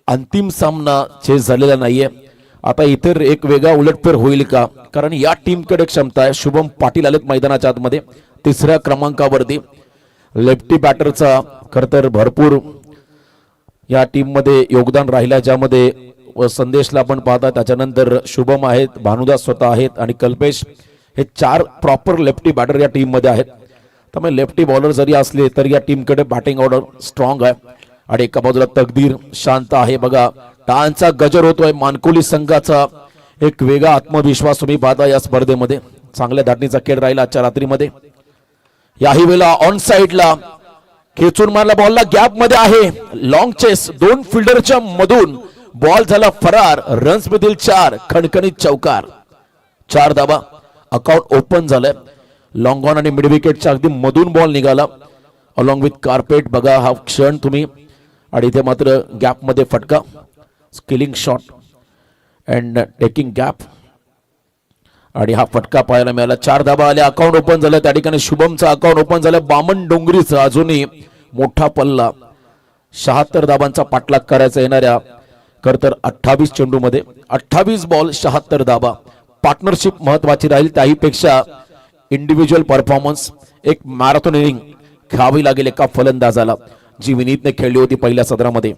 अंतिम सामना चेस झालेला नाहीये. आता इतर एक वेगळा उलटफेर होईल का, कारण या टीमकडे क्षमता आहे. शुभम पाटील आलेत मैदानाच्या आतमध्ये 3ऱ्या क्रमांकावरती. लेफ्टी बॅटरचा खर तर भरपूर या टीम मध्ये योगदान राहिलं, ज्यामध्ये संदेशला आपण पाहता. त्याच्यानंतर शुभम आहेत, भानुदास स्वतः आहेत आणि कल्पेश हे 4 प्रॉपर लेफ्टी बॅटर या टीम मध्ये आहेत. त्यामुळे लेफ्टी बॉलर जरी असले तरी या टीमकडे बॅटिंग ऑर्डर स्ट्रॉंग आहे. आणि एका बाजूला तकदीर शांत आहे. बघा टाळांचा गजर होतोय. मानकोली संघाचा एक वेगळा आत्मविश्वास तुम्ही पाहता या स्पर्धेमध्ये. चांगल्या धाटणीचा खेळ राहिला आजच्या रात्रीमध्ये. याही वेळेला ऑन साइडला खेचून मारला बॉलला गॅप मध्ये आहे. लॉंग चेस 2 फिल्डरच्या मधून बॉल झाला फरार. रन्स मधील 4 खणखणीत चौकार. 4 धाबा. अकाउंट ओपन झालंय. लॉंग ऑन आणि मिड विकेटच्या अगदी मधून बॉल निघाला अलॉंग विथ कार्पेट. बघा हा क्षण तुम्ही. आणि इथे मात्र गॅप मध्ये फटका. Skilling shot and taking gap आणि हा फटका पाहायला मिळाला. 4 धाबा आल्या. अकाउंट ओपन झालं. त्या ठिकाणी शुभमचा अकाउंट ओपन झालं. बामन डोंगरीचा अजूनही मोठा पल्ला. 76 धाबांचा पाठलाग करायचा येणाऱ्या खर तर 28 चेंडूमध्ये 28 बॉल 76 धाबा. पार्टनरशिप महत्वाची राहील. त्याहीपेक्षा इंडिव्हिज्युअल परफॉर्मन्स एक मॅरेथॉन इनिंग खेळावी लागेल एका फलंदाजाला, जी विनीतने खेळली होती पहिल्या सदरामध्ये.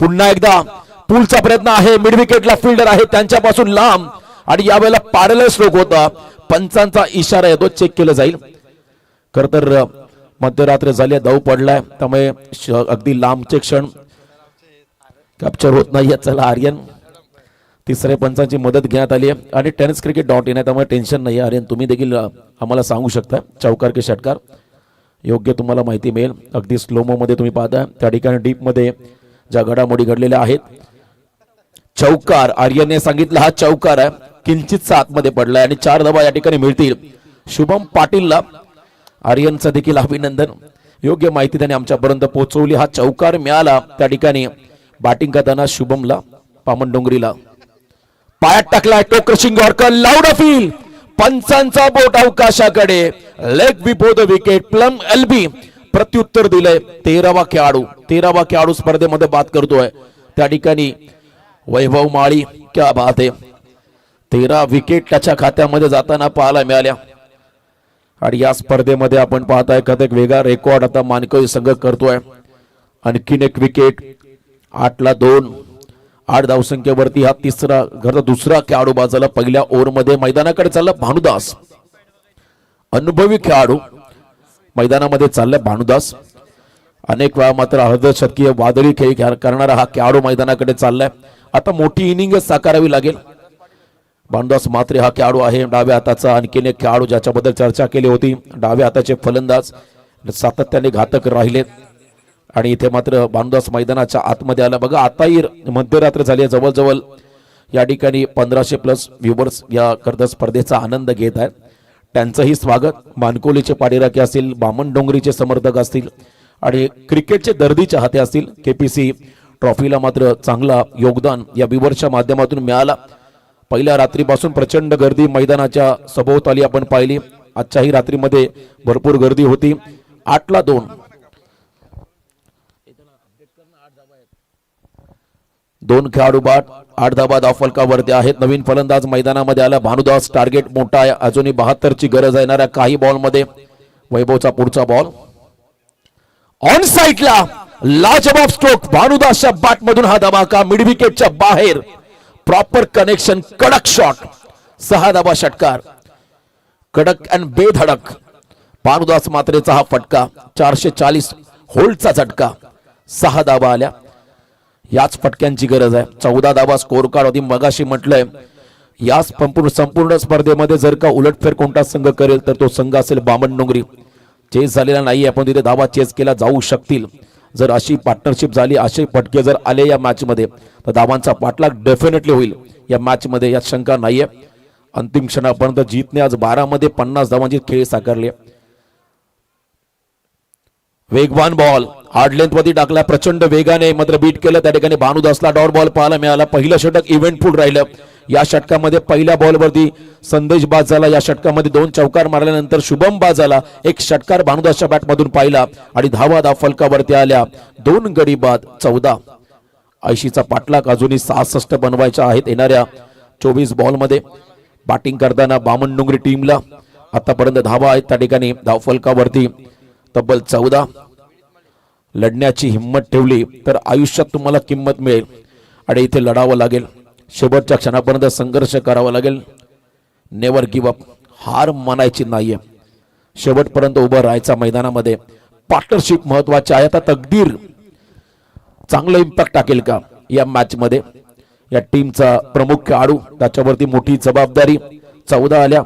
पुन्हा एकदा पुलचा प्रयत्न आहे. मिड विकेटला फिल्डर आहे त्यांच्यापासून लांब आणि यावेळेला पॅरलल स्ट्रोक होता. पंचांचा इशारा येतो. चेक केलं जाईल. खर तर मध्यरात्र झाली. धाव पडलाय त्यामुळे अगदी लांबचे क्षण कॅप्चर होत नाहीये. चला आर्यन 3ऱ्या पंचांची मदत घेण्यात आली आहे आणि tenniscricket.in आहे त्यामुळे टेन्शन नाही. आर्यन तुम्ही देखील आम्हाला सांगू शकता चौकार की षटकार योग्य तुम्हाला माहिती मिळेल. अगदी स्लोमो मध्ये तुम्ही पाहता त्या ठिकाणी डीप मध्ये ज्या घडामोडी घडलेल्या आहेत. चौकार आर्यनने सांगितलं हा चौकार आहे. किंचित आतमध्ये पडलाय आणि 4 धाबा या ठिकाणी मिळतील शुभम पाटीलला. आर्यनचं देखील अभिनंदन. योग्य माहिती त्याने आमच्यापर्यंत पोहोचवली. हा चौकार मिळाला त्या ठिकाणी बॅटिंग करताना शुभमला. पामन डोंगरीला पायात टाकलाय. Toe crushing yorker loud appeal. पंचांचा बोट अवकाशाकडे. Leg before the wicket. Plumb L B प्रत्युत्तर दिलंय. 13वा खेळाडू स्पर्धेमध्ये बाद करतोय त्या ठिकाणी वैभव माळी. क्या बात आहे. 13 विकेट त्याच्या खात्यामध्ये जाताना पाहायला मिळाल्या. आणि या स्पर्धेमध्ये आपण पाहताय एक वेगळा रेकॉर्ड आता मानकोली संघ करतोय. आणखीन एक विकेट. 8ला 2. 8 धावसंख्येवरती हा दुसरा खेळाडू बाजूला. पहिल्या ओव्हरमध्ये मैदानाकडे चालला भानुदास. अनुभवी खेळाडू मैदानामध्ये चाललाय भानुदास. अनेक वेळा मात्र अर्धशतकीय वादळी खेळ करणारा हा खेळाडू मैदानाकडे चाललाय. आता मोठी इनिंग साकारावी लागेल. भानुदास मात्रे हा खेळाडू आहे. डाव्या हाताचा आणखीन एक खेळाडू ज्याच्याबद्दल चर्चा केली होती. डाव्या हाताचे फलंदाज सातत्याने घातक राहिलेत आणि इथे मात्र भानुदास मैदानाच्या आतमध्ये आला. बघा आताही मध्यरात्र झाली. जवळजवळ या ठिकाणी 1500+ व्ह्युअर्स या करता स्पर्धेचा आनंद घेत आहेत. त्यांचंही स्वागत. मानकोलीचे पाठीराखे असतील, बामन डोंगरीचे समर्थक असतील आणि क्रिकेटचे दर्दी चाहते असतील. केपीसी ट्रॉफीला मात्र चांगला योगदान या व्ह्युअर्सच्या माध्यमातून मिळाला. पहिल्या रात्रीपासून प्रचंड गर्दी मैदानाच्या सभोवताली आपण पाहिली. आजच्याही रात्रीमध्ये भरपूर गर्दी होती. 8ला 2. 2 खेळाडू बाद. 8 धाबा धावफलकावरती आहेत. नवीन फलंदाज मैदानामध्ये आला भानुदास. टार्गेट मोठा आहे. अजूनही 72ची गरज येणाऱ्या काही बॉल मध्ये. वैभवचा पुढचा बॉल ऑन साइडला. लाजवाब स्ट्रोक. भानुदासच्या बॅट मधून हा धमाका. मिड विकेटच्या बाहेर. Proper connection. कडक शॉट. 6 धाबा षटकार. कडक अँड बेधडक भानुदास मात्रेचा हा फटका 440 होल्डचा झटका, 6 धावा आल्या. याच फटक्यांची गरज आहे. 14 धावा स्कोर कार्ड होती. मगाशी म्हटलंय याच संपूर्ण स्पर्धेमध्ये जर का उलटफेर कोणता संघ करेल तर तो संघ असेल बामणडोंगरी. चेस झालेला नाही, आपण तिथे धावा चेस केला जाऊ शकतील. जर अशी पार्टनरशिप झाली, असे फटके जर आले या मॅच मध्ये तर धावांचा पाठलाग डेफिनेटली होईल या मॅच मध्ये, यात शंका नाहीये. अंतिम क्षणापर्यंत जीतने आज 12 मध्ये 50 धावांची खेळी साकारली. वेगवान बॉल हार्ड लेंथ मध्ये टाकला प्रचंड वेगाने, मात्र बीट केलं. त्या ठिकाणी भानुदासला डॉट बॉल पाहायला मिळाला. पहिलं षटक इव्हेंटफुल राहिलं. या षटकामध्ये पहिल्या बॉलवरती संदेश बाद झाला. या षटकामध्ये 2 चौकार मारल्यानंतर शुभम बाद झाला. एक षटकार भानुदासच्या बॅट मधून पाहिला आणि धावा फलकावरती आल्या. 2 गडी बाद 14. 80चा पाठलाग अजूनही 66 बनवायच्या आहेत येणाऱ्या 24 बॉल मध्ये. बॅटिंग करताना बामणडोंगरी टीमला आतापर्यंत धावा आहेत त्या ठिकाणी धाव फलकावरती तब्बल 14. लढण्याची हिंमत ठेवली तर आयुष्यात तुम्हाला किंमत मिळेल आणि इथे लढावं लागेल. शेवटच्या क्षणापर्यंत संघर्ष करावा लागेल. नेव्हर गिव्ह अप, हार मानायची नाहीये. शेवटपर्यंत उभं राहायचं मैदानामध्ये. पार्टनरशिप महत्वाची आहे. आता तकदीर चांगलं इम्पॅक्ट टाकेल का या मॅच मध्ये? या टीमचा प्रमुख खेळाडू, त्याच्यावरती मोठी जबाबदारी. 14 आल्या,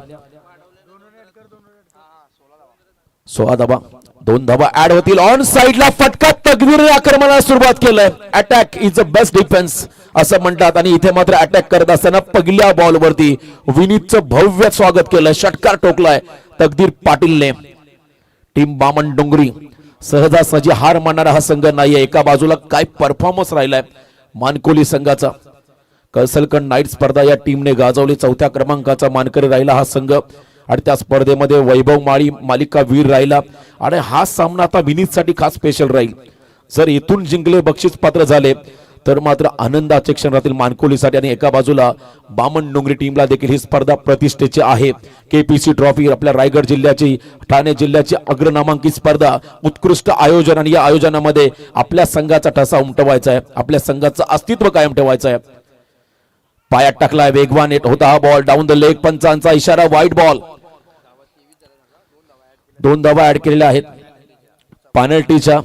16 धावा, 2 धावा ऍड होतील. ऑन साइडला फटका, तकदीरने आक्रमणाला सुरुवात केलंय. Attack is a best defence असं म्हणतात आणि इथे मात्र अटॅक करत असताना पहिल्या बॉलवरती विनीतचं भव्य स्वागत केलं. षटकार ठोकलाय तकदीर पाटीलने. टीम बामणडोंगरी सहजासहजी हार मानणारा हा संघ नाहीये. एका बाजूला काय परफॉर्मन्स राहिलाय मानकोली संघाचा. कळसलकंड नाईट स्पर्धा या टीमने गाजवली. 4थ्या क्रमांकाचा मानकरी राहिला हा संघ आणि त्या स्पर्धेमध्ये वैभव माळी मालिका वीर राहिला. आणि हा सामना आता विनीतसाठी खास स्पेशल राहील. जर इथून जिंकले, बक्षीस पात्र झाले तर मात्र आनंदाचे क्षण राहतील मानकोलीसाठी. आणि एका बाजूला बामणडोंगरी टीमला देखील ही स्पर्धा प्रतिष्ठेची आहे. केपीसी ट्रॉफी आपल्या रायगड जिल्ह्याची, ठाणे जिल्ह्याची अग्रनामांकित स्पर्धा, उत्कृष्ट आयोजन आणि या आयोजनामध्ये आपल्या संघाचा ठसा उमटवायचा आहे, आपल्या संघाचं अस्तित्व कायम ठेवायचं आहे. पायात टाकलाय, वेगवान होता हा बॉल, डाऊन द लेग, पंचांचा इशारा, वाईड बॉल. 2 धावा ऍड केलेल्या आहेत पेनल्टीच्या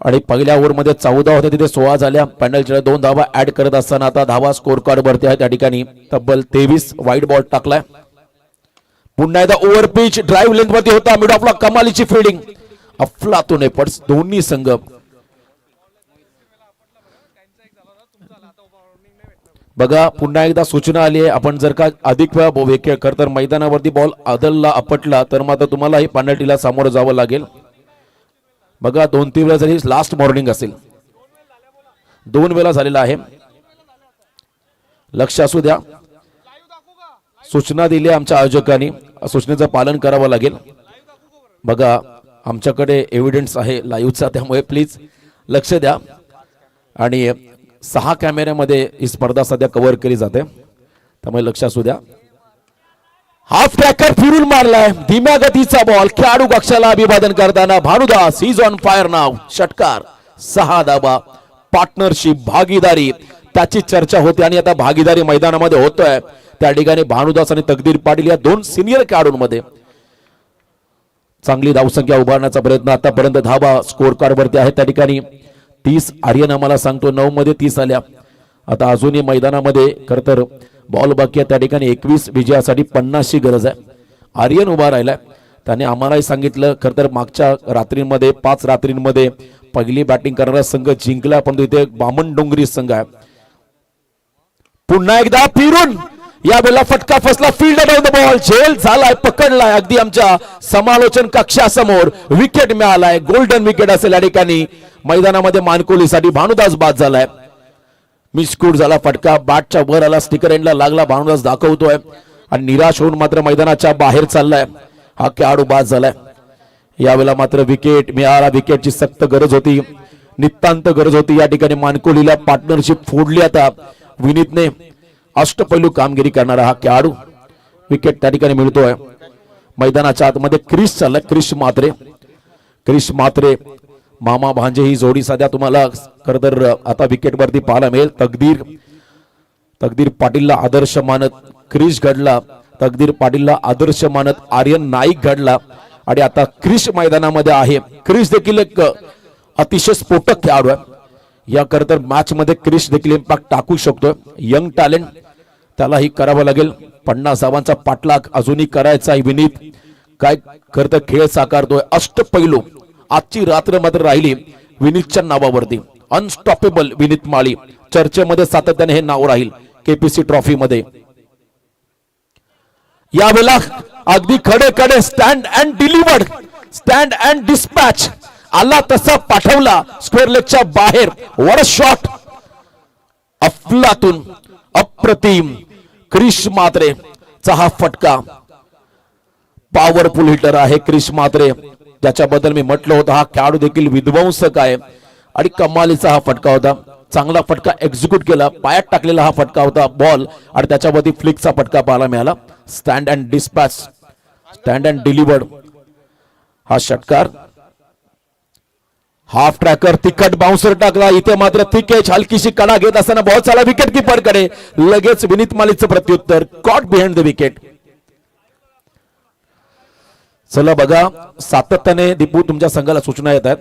आणि पहिल्या ओव्हरमध्ये 14 होत्या तिथे 16 झाल्या. पेनल्टीच्या 2 धावा ऍड करत असताना आता धावा स्कोर कार्ड वरती आहे त्या ठिकाणी तब्बल 23. वाईड बॉल टाकलाय. पुन्हा एकदा ओव्हर पिच ड्राईव्ह लेंथ मध्ये होता. मिड ऑफला कमालीची फिल्डिंग, अफलातून एफर्ट्स दोन्ही संघ. बघा पुन्हा एकदा सूचना आली आहे, आपण जर का अधिक वेळा विकेट तर मैदानावरती बॉल आदलला आपटला तर मात्र तुम्हाला ही पेनल्टीला सामोरं जावं लागेल. बघा 2-3 वेळा झाली, लास्ट मॉर्निंग असेल, 2 वेळा झालेला आहे. लक्ष असू द्या, सूचना दिली आमच्या आयोजकांनी, सूचनेचं पालन करावं लागेल. बघा आमच्याकडे एव्हिडन्स आहे लाईव्हचा, त्यामुळे प्लीज लक्ष द्या. आणि 6 कॅमेऱ्यामध्ये ही स्पर्धा सध्या कव्हर केली जाते, त्यामुळे लक्ष असू द्या. हाफ ट्रॅकर फिरून मारलाय, धीम्या गतीचा बॉल, खेळाडू कक्षाला अभिवादन करताना भानुदास इज ऑन फायर नाव. षटकार, 6 धावा, पार्टनरशिप, भागीदारी त्याची चर्चा होते आणि आता भागीदारी मैदानामध्ये होतोय. त्या ठिकाणी भानुदास आणि तकदीर पाटील या 2 सिनियर खेळाडूंमध्ये चांगली धावसंख्या उभारण्याचा प्रयत्न. आतापर्यंत धावा स्कोर कार्ड वरती आहे त्या ठिकाणी 30. आर्यन आम्हाला सांगतो 9 मध्ये 30 आल्या. आता अजूनही मैदानामध्ये खरं तर बॉल बाकी आहे, त्या ठिकाणी 21 विजयासाठी 50 ची गरज आहे. आर्यन उभा राहिलाय, त्याने आम्हालाही सांगितलं खरं तर मागच्या रात्रींमध्ये 5 रात्रींमध्ये पहिली बॅटिंग करणारा संघ जिंकला, पण इथे बामणडोंगरी संघ आहे. पुन्हा एकदा फिरून यावेळेला फटका फसला, फील्ड डाऊन द बॉल, झेल झालाय, पकडलाय अगदी आमच्या समालोचन कक्षासमोर. विकेट मिळालाय, गोल्डन विकेट असेल या ठिकाणी. मैदानामध्ये मानकोलीसाठी भानुदास बाद झालाय. मिसकूट झाला फटका, बॅटच्या वर आला, स्टिकर एंडला लागला, भानुदास दाखवतोय आणि निराश होऊन मात्र मैदानाच्या बाहेर चाललाय. हा खेळाडू बाद झालाय. यावेळेला मात्र विकेट मिळाला, विकेटची सक्त गरज होती, नितांत गरज होती. या ठिकाणी मानकोलीला पार्टनरशिप फोडली. आता विनीतने अष्टपैलू कामगिरी करणारा हा खेळाडू, विकेट त्या ठिकाणी मिळतोय. मैदानाच्या आतमध्ये क्रिश चाललाय, क्रिश मात्रे मामा भांजे ही जोडी सध्या तुम्हाला खरं तर आता विकेट वरती पाहायला मिळेल. तकदीर पाटीलला आदर्श मानत क्रिश घडला, तकदीर पाटीलला आदर्श मानत आर्यन नाईक घडला आणि आता क्रिश मैदानामध्ये आहे. क्रिश देखील एक अतिशय स्फोटक खेळाडू आहे. या खरं मॅच मध्ये क्रिश देखील इम्पॅक्ट टाकू शकतो. यंग टॅलेंट, त्यालाही करावं लागेल. 50 धावांचा पाठलाग अजूनही करायचा आहे. विनीत काय खरं खेळ साकारतोय. अष्टपैलू आजची रात्र मात्र राहिली विनीतच्या नावावरती. अनस्टॉपेबल विनीत माळी चर्चेमध्ये सातत्याने हे नाव राहील केपीसी ट्रॉफी मध्ये. यावेळेला अगदी खडे खडे stand and delivered, stand and dispatch आला तसा पाठवला स्क्वेअर लेगच्या बाहेर. वर शॉट अफलातून अप्रतिम. क्रिश मात्रेचा हा फटका पॉवरफुल हिटर आहे. क्रिश मात्रे ज्याच्याबद्दल मी म्हटलं होतं हा खेळाडू देखील विध्वंसक आहे आणि कमालीचा हा फटका होता. चांगला फटका एक्झिक्यूट केला, पायात टाकलेला हा फटका होता बॉल आणि त्याच्यावरती फ्लिकचा फटका पाहायला मिळाला. Stand and dispatch, stand and delivered हा षटकार. हाफ ट्रॅकर तिखट बाउन्सर टाकला. इथे मात्र थिक एज हलकीशी कडा घेत असताना बॉल चाला विकेट कीपर कडे. लगेच विनीत मालीचं प्रत्युत्तर, कॉट बिहाइंड द विकेट. चला बघा, सातत्याने दीपू तुमच्या संघाला सूचना येत आहेत.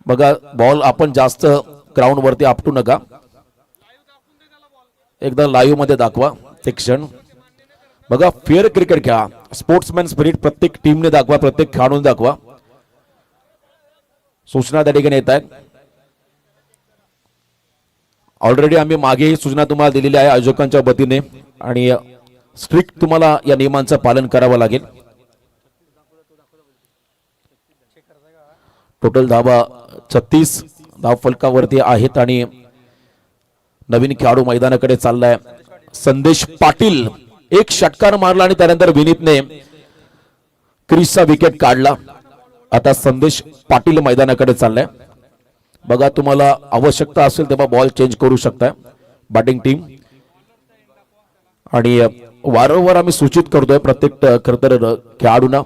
बघा बॉल आपण जास्त ग्राउंड वरती आपटू नका, एकदा लाईव्ह मध्ये दाखवा ते क्षण. बघा फेअर क्रिकेट खेळा, स्पोर्ट्समॅन स्पिरिट प्रत्येक टीमने दाखवा, प्रत्येक खेळाडूने दाखवा. सूचना त्या ठिकाणी येत आहेत. ऑलरेडी आम्ही मागे ही सूचना तुम्हाला दिलेली आहे आयोजकांच्या वतीने आणि स्ट्रिक्ट तुम्हाला या नियमांचं पालन करावं लागेल. टोटल धावा 36 धाव फलकावरती आहेत आणि नवीन खेळाडू मैदानाकडे चाललाय. संदेश पाटील एक षटकार मारला आणि त्यानंतर विनीतने क्रिसचा विकेट काढला. आता संदेश पाटील मैदानाकडे चाललाय. बघा तुम्हाला आवश्यकता असेल तेव्हा बॉल चेंज करू शकताय बॅटिंग टीम. आणि वारंवार आम्ही सूचित करतोय प्रत्येक खरंतर खेळाडूंना.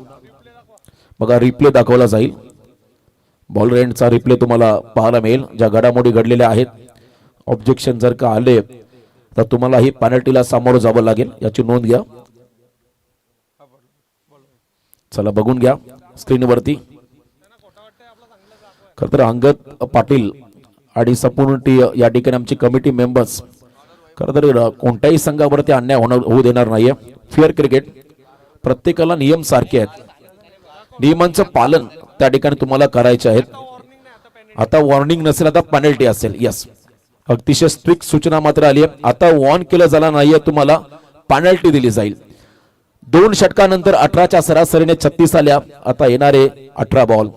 बघा रिप्ले दाखवला जाईल, बॉल रेंजचा रिप्ले तुम्हाला पाहायला मिळेल. ज्या घडामोडी घडलेल्या आहेत, ऑब्जेक्शन जर का आले तर तुम्हाला ही पेनल्टीला सामोरं जावं लागेल, याची नोंद घ्या. चला बघून घ्या स्क्रीनवरती. खरं तर अंगद पाटील आणि संपूर्ण या ठिकाणी आमची कमिटी मेंबर्स खरं तर कोणत्याही संघावरती अन्याय होऊ देणार नाहीये. फेअर क्रिकेट, प्रत्येकाला नियम सारखे आहेत, नियमांचं पालन त्या ठिकाणी तुम्हाला करायचे आहेत. आता वॉर्निंग नसेल, आता पेनल्टी असेल. यस, अतिशय स्ट्रिक्ट सूचना मात्र आली आहे. आता वॉर्न केलं झाला नाहीये, तुम्हाला पेनल्टी दिली जाईल. 2 षटकानंतर 18च्या सरासरीने 36 आल्या. आता येणारे 18 बॉल.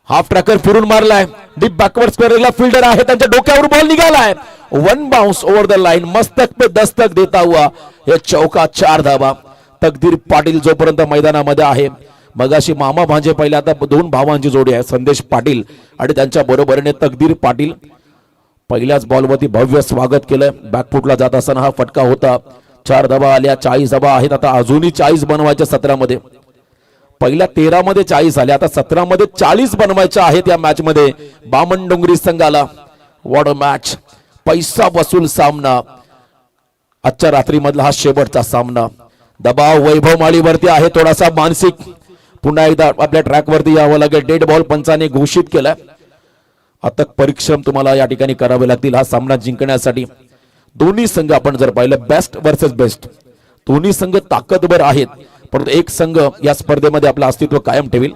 हाफ ट्रॅकर फिरून मारलाय, डीप बॅकवर्ड स्क्वेअरला फिल्डर आहे, त्यांच्या डोक्यावर बॉल निघालाय. 1 बाउंस ओव्हर द लाईन, मस्तक पे दस्तक देता हुआ हे चौका 4 धावा. तकदीर पाटील जोपर्यंत मैदानामध्ये आहे, मगाशी मामा भांजे पहिले, आता 2 भावांची जोडी आहे, संदेश पाटील आणि त्यांच्या बरोबरीने तकदीर पाटील. पहिल्याच बॉलवरती भव्य स्वागत केलंय. बॅकफुटला जात असताना हा फटका होता. 4 धावा आल्या, 40 धावा आहेत. आता अजूनही 40 बनवायच्या 17 मध्ये. पहिल्या 13 मध्ये 40 आल्या, आता 17 मध्ये 40 बनवायच्या आहेत या मॅच मध्ये बामणडोंगरी संघाला. व्हॉट अ मॅच, पैसा वसूल सामना. आजच्या रात्री मधला हा शेवटचा सामना. दबाव वैभव माळीवरती आहे, थोडासा मानसिक. पुन्हा एकदा आपल्या ट्रॅक वरती यावं लागेल. डेड बॉल पंचाने घोषित केलाय. अथक परिश्रम तुम्हाला या ठिकाणी करावे लागतील हा सामना जिंकण्यासाठी. दोन्ही संघ आपण जर पाहिलं बेस्ट वर्सेस बेस्ट, दोन्ही संघ ताकदवर आहेत, परंतु एक संघ या स्पर्धेमध्ये आपलं अस्तित्व कायम ठेवील.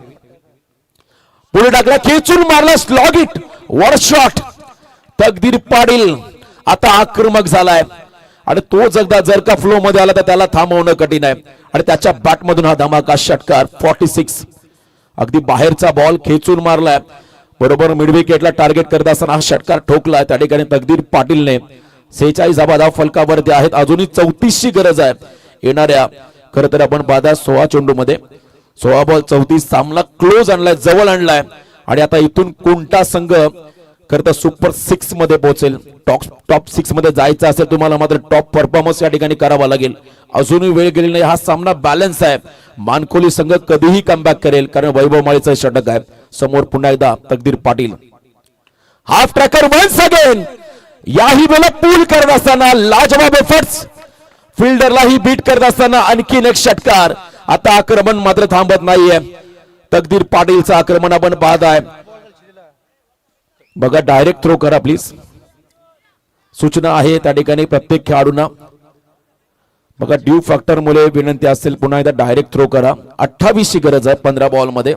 पुढे टाकला, खेचून मारला, स्लॉग इट, वर शॉट. तकदीर पाटील आता आक्रमक झालाय आणि तो जर का फ्लो मध्ये आला तर त्याला थांबवणं कठीण आहे. आणि त्याच्या बॅट मधून हा धमाका षटकार 46. अगदी बाहेरचा बॉल खेचून मारलाय, बरोबर मिड विकेटला टार्गेट करत असताना हा षटकार ठोकलाय. त्या ठिकाणी तकदीर पाटीलने 46 धावा फलकावरती आहेत. अजूनही 34ची गरज आहे येणाऱ्या. खरं तर आपण पाहता 16 चेंडू मध्ये 16 बॉल 34, सामना क्लोज आणलाय, जवळ आणलाय. आणि आता इथून कोणता संघ खरं तर सुपर 6 मध्ये पोहोचेल, टॉप 6 मध्ये जायचं असेल तुम्हाला, मात्र टॉप परफॉर्मन्स या ठिकाणी करावा लागेल. अजूनही वेळ गेली नाही, हा सामना बॅलन्स आहे. मानकोली संघ कधीही कमबॅक करेल, कारण वैभव माळीचं षटक आहे. समोर पुन्हा एकदा Takdir Patil. Half tracker once again, याही वेळेला पूल करत असताना लाजवाब एफर्ट्स, फिल्डरलाही बीट करत असताना आणखीन एक षटकार. आता आक्रमण मात्र थांबत नाहीये. तकदीर पाटीलचं आक्रमण आपण पाहत आहे. बघा डायरेक्ट थ्रो करा प्लीज. सूचना आहे त्या ठिकाणी प्रत्येक खेळाडूंना. बघा ड्यू फॅक्टर मुळे विनंती असेल पुन्हा एकदा डायरेक्ट थ्रो करा. 28 ची गरज आहे 15 बॉल मध्ये.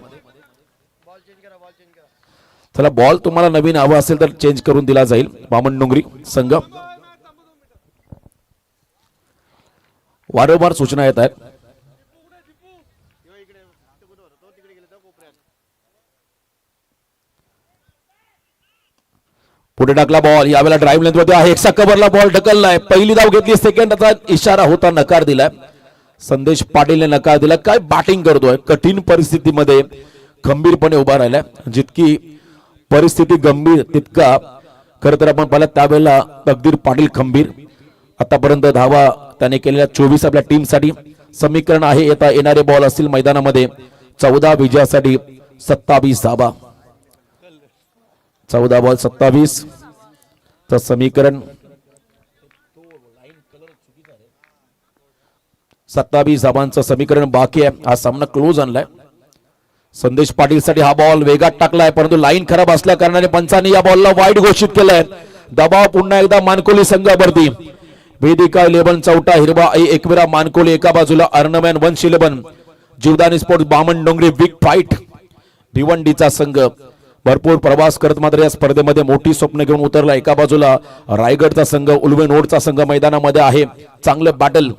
चला बॉल तुम्हाला नवीन हवा असेल तर चेंज करून दिला जाईल. बामण डोंगरी संघ वारंवार सूचना येत आहेत. पुढे टाकला बॉल. यावेळेला ड्राईव्ह लेंथ मध्ये आहे. एक्सा कव्हरला बॉल ढकललाय. पहिली धाव घेतली. सेकंडचा इशारा होता नकार दिलाय. संदेश पाटीलने नकार दिला. काय बॅटिंग करतोय. कठीण परिस्थितीमध्ये खंबीरपणे उभा राहिलाय. जितकी परिस्थिती गंभीर तितका खरं तर आपण पाहिलं त्यावेळेला तकदीर पाटील खंबीर. आतापर्यंत धावा त्याने केलेल्या 24 आपल्या टीम साठी. समीकरण आहे येता येणारे बॉल असतील मैदानामध्ये 14 विजयासाठी 27 धावा. 14 बॉल 27 च समीकरण. 27 धावांचं समीकरण बाकी आहे. हा सामना क्लोज आणलाय. संदेश पाटील साठी हा बॉल वेगात टाकलाय परंतु लाईन खराब असल्या कारणाने पंचांनी या बॉलला वाईड घोषित केलाय. दबाव पुन्हा एकदा मानकोली संघावरती. वेदिका 11 चौटा हिरवा एकविरा मानकोली एका बाजूला. अर्णमॅन 111 जीवदानी स्पोर्ट्स बामण डोंगरी बिग फाईट भिवंडीचा संघ भरपूर प्रवास करत मात्र या स्पर्धेमध्ये मोठी स्वप्न घेऊन उतरला. एका बाजूला रायगडचा संघ उलवेनोडचा संघ मैदानामध्ये आहे. चांगलं बॅटल.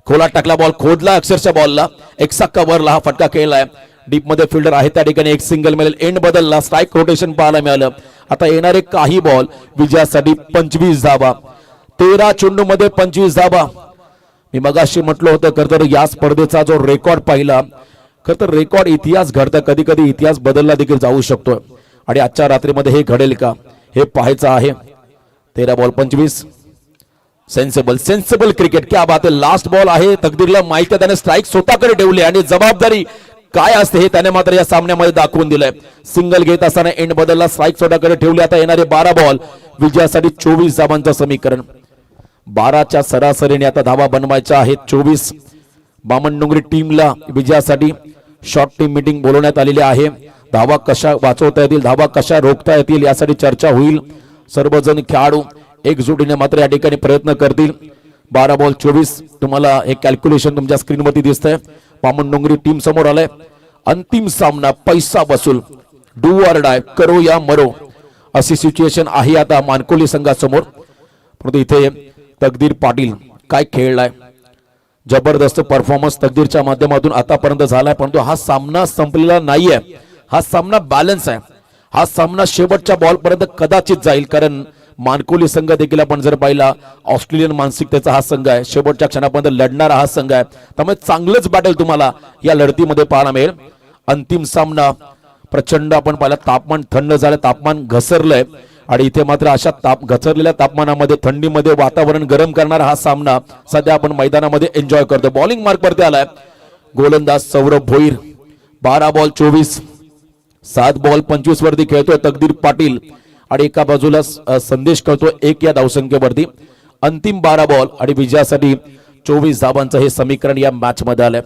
खोला टाकला बॉल. खोदला अक्षरशः बॉलला. एक्सा कव्हरला हा फटका खेळलाय. डीप मध्ये फिल्डर आहे त्या ठिकाणी. एक सिंगल मिळेल. एंड बदलला. स्ट्राईक रोटेशन पाहायला मिळालं. आता येणारे काही बॉल विजयासाठी 25 धावा. 13 चेंडू मध्ये 25 धावा. मी मगाशी म्हटलं होतं खरं तर या स्पर्धेचा जो रेकॉर्ड पाहिला खरं तर रेकॉर्ड इतिहास घडतं. कधी कधी इतिहास बदलला देखील जाऊ शकतो आणि आजच्या रात्रीमध्ये हे घडेल का हे पाहायचं आहे. 13 बॉल 25. Sensible cricket. क्या बात आहे. लास्ट बॉल आहे. तकदीरला माहिती आहे त्याने स्ट्राईक स्वतःकडे ठेवली आणि जबाबदारी काय असते हे त्याने मात्र या सामन्यामध्ये दाखवून दिलंय. सिंगल घेत असताना एंड बदलला. स्ट्राईक स्वतःकडे ठेवली. आता येणारे 12 बॉल विजयासाठी 24 धावांचं समीकरण. 12च्या सरासरीने आता धावा बनवायच्या आहेत 24. बामण डोंगरी टीमला विजयासाठी शॉर्ट टीम मीटिंग बोलवण्यात आलेली आहे. धावा कशा वाचवता येतील धावा कशा रोखता येतील यासाठी चर्चा होईल. सर्वजण खेळाडू एकजुटीने मात्र या ठिकाणी प्रयत्न करतील. 12 बॉल 24. तुम्हाला हे कॅल्क्युलेशन तुमच्या स्क्रीनवरती दिसतंय. बामण डोंगरी टीम समोर आलाय. अंतिम सामना पैसा वसूल. डू ऑर डाय करो या मरो अशी सिच्युएशन आहे आता मानकोली संघासमोर. परंतु इथे तकदीर पाटील काय खेळलाय. जबरदस्त परफॉर्मन्स तकदीरच्या माध्यमातून आतापर्यंत झालाय. परंतु हा सामना संपलेला नाहीये. हा सामना बॅलन्स आहे. हा सामना शेवटच्या बॉल पर्यंत कदाचित जाईल. कारण मानकोली संघ देखील आपण जर पाहिला ऑस्ट्रेलियन मानसिकतेचा हा संघ आहे. शेवटच्या क्षणापर्यंत लढणारा हा संघ आहे. त्यामुळे चांगलंच बॅटल तुम्हाला या लढतीमध्ये पाहायला मिळेल. अंतिम सामना प्रचंड आपण पाहिला. तापमान थंड झालं. तापमान घसरलंय आणि इथे मात्र अशा घसरलेल्या तापमानामध्ये थंडीमध्ये वातावरण गरम करणारा हा सामना सध्या आपण मैदानामध्ये एन्जॉय करतो. बॉलिंग मार्क वरती आलाय गोलंदाज सौरभ भोईर. 12 बॉल 24. 7 बॉल 25 वरती खेळतोय तकदीर पाटील आणि एका बाजूला संदेश करतोय 1 या धावसंख्येवरती. अंतिम 12 बॉल आणि विजयासाठी 24 धावांचं हे समीकरण या मॅच मध्ये आलंय.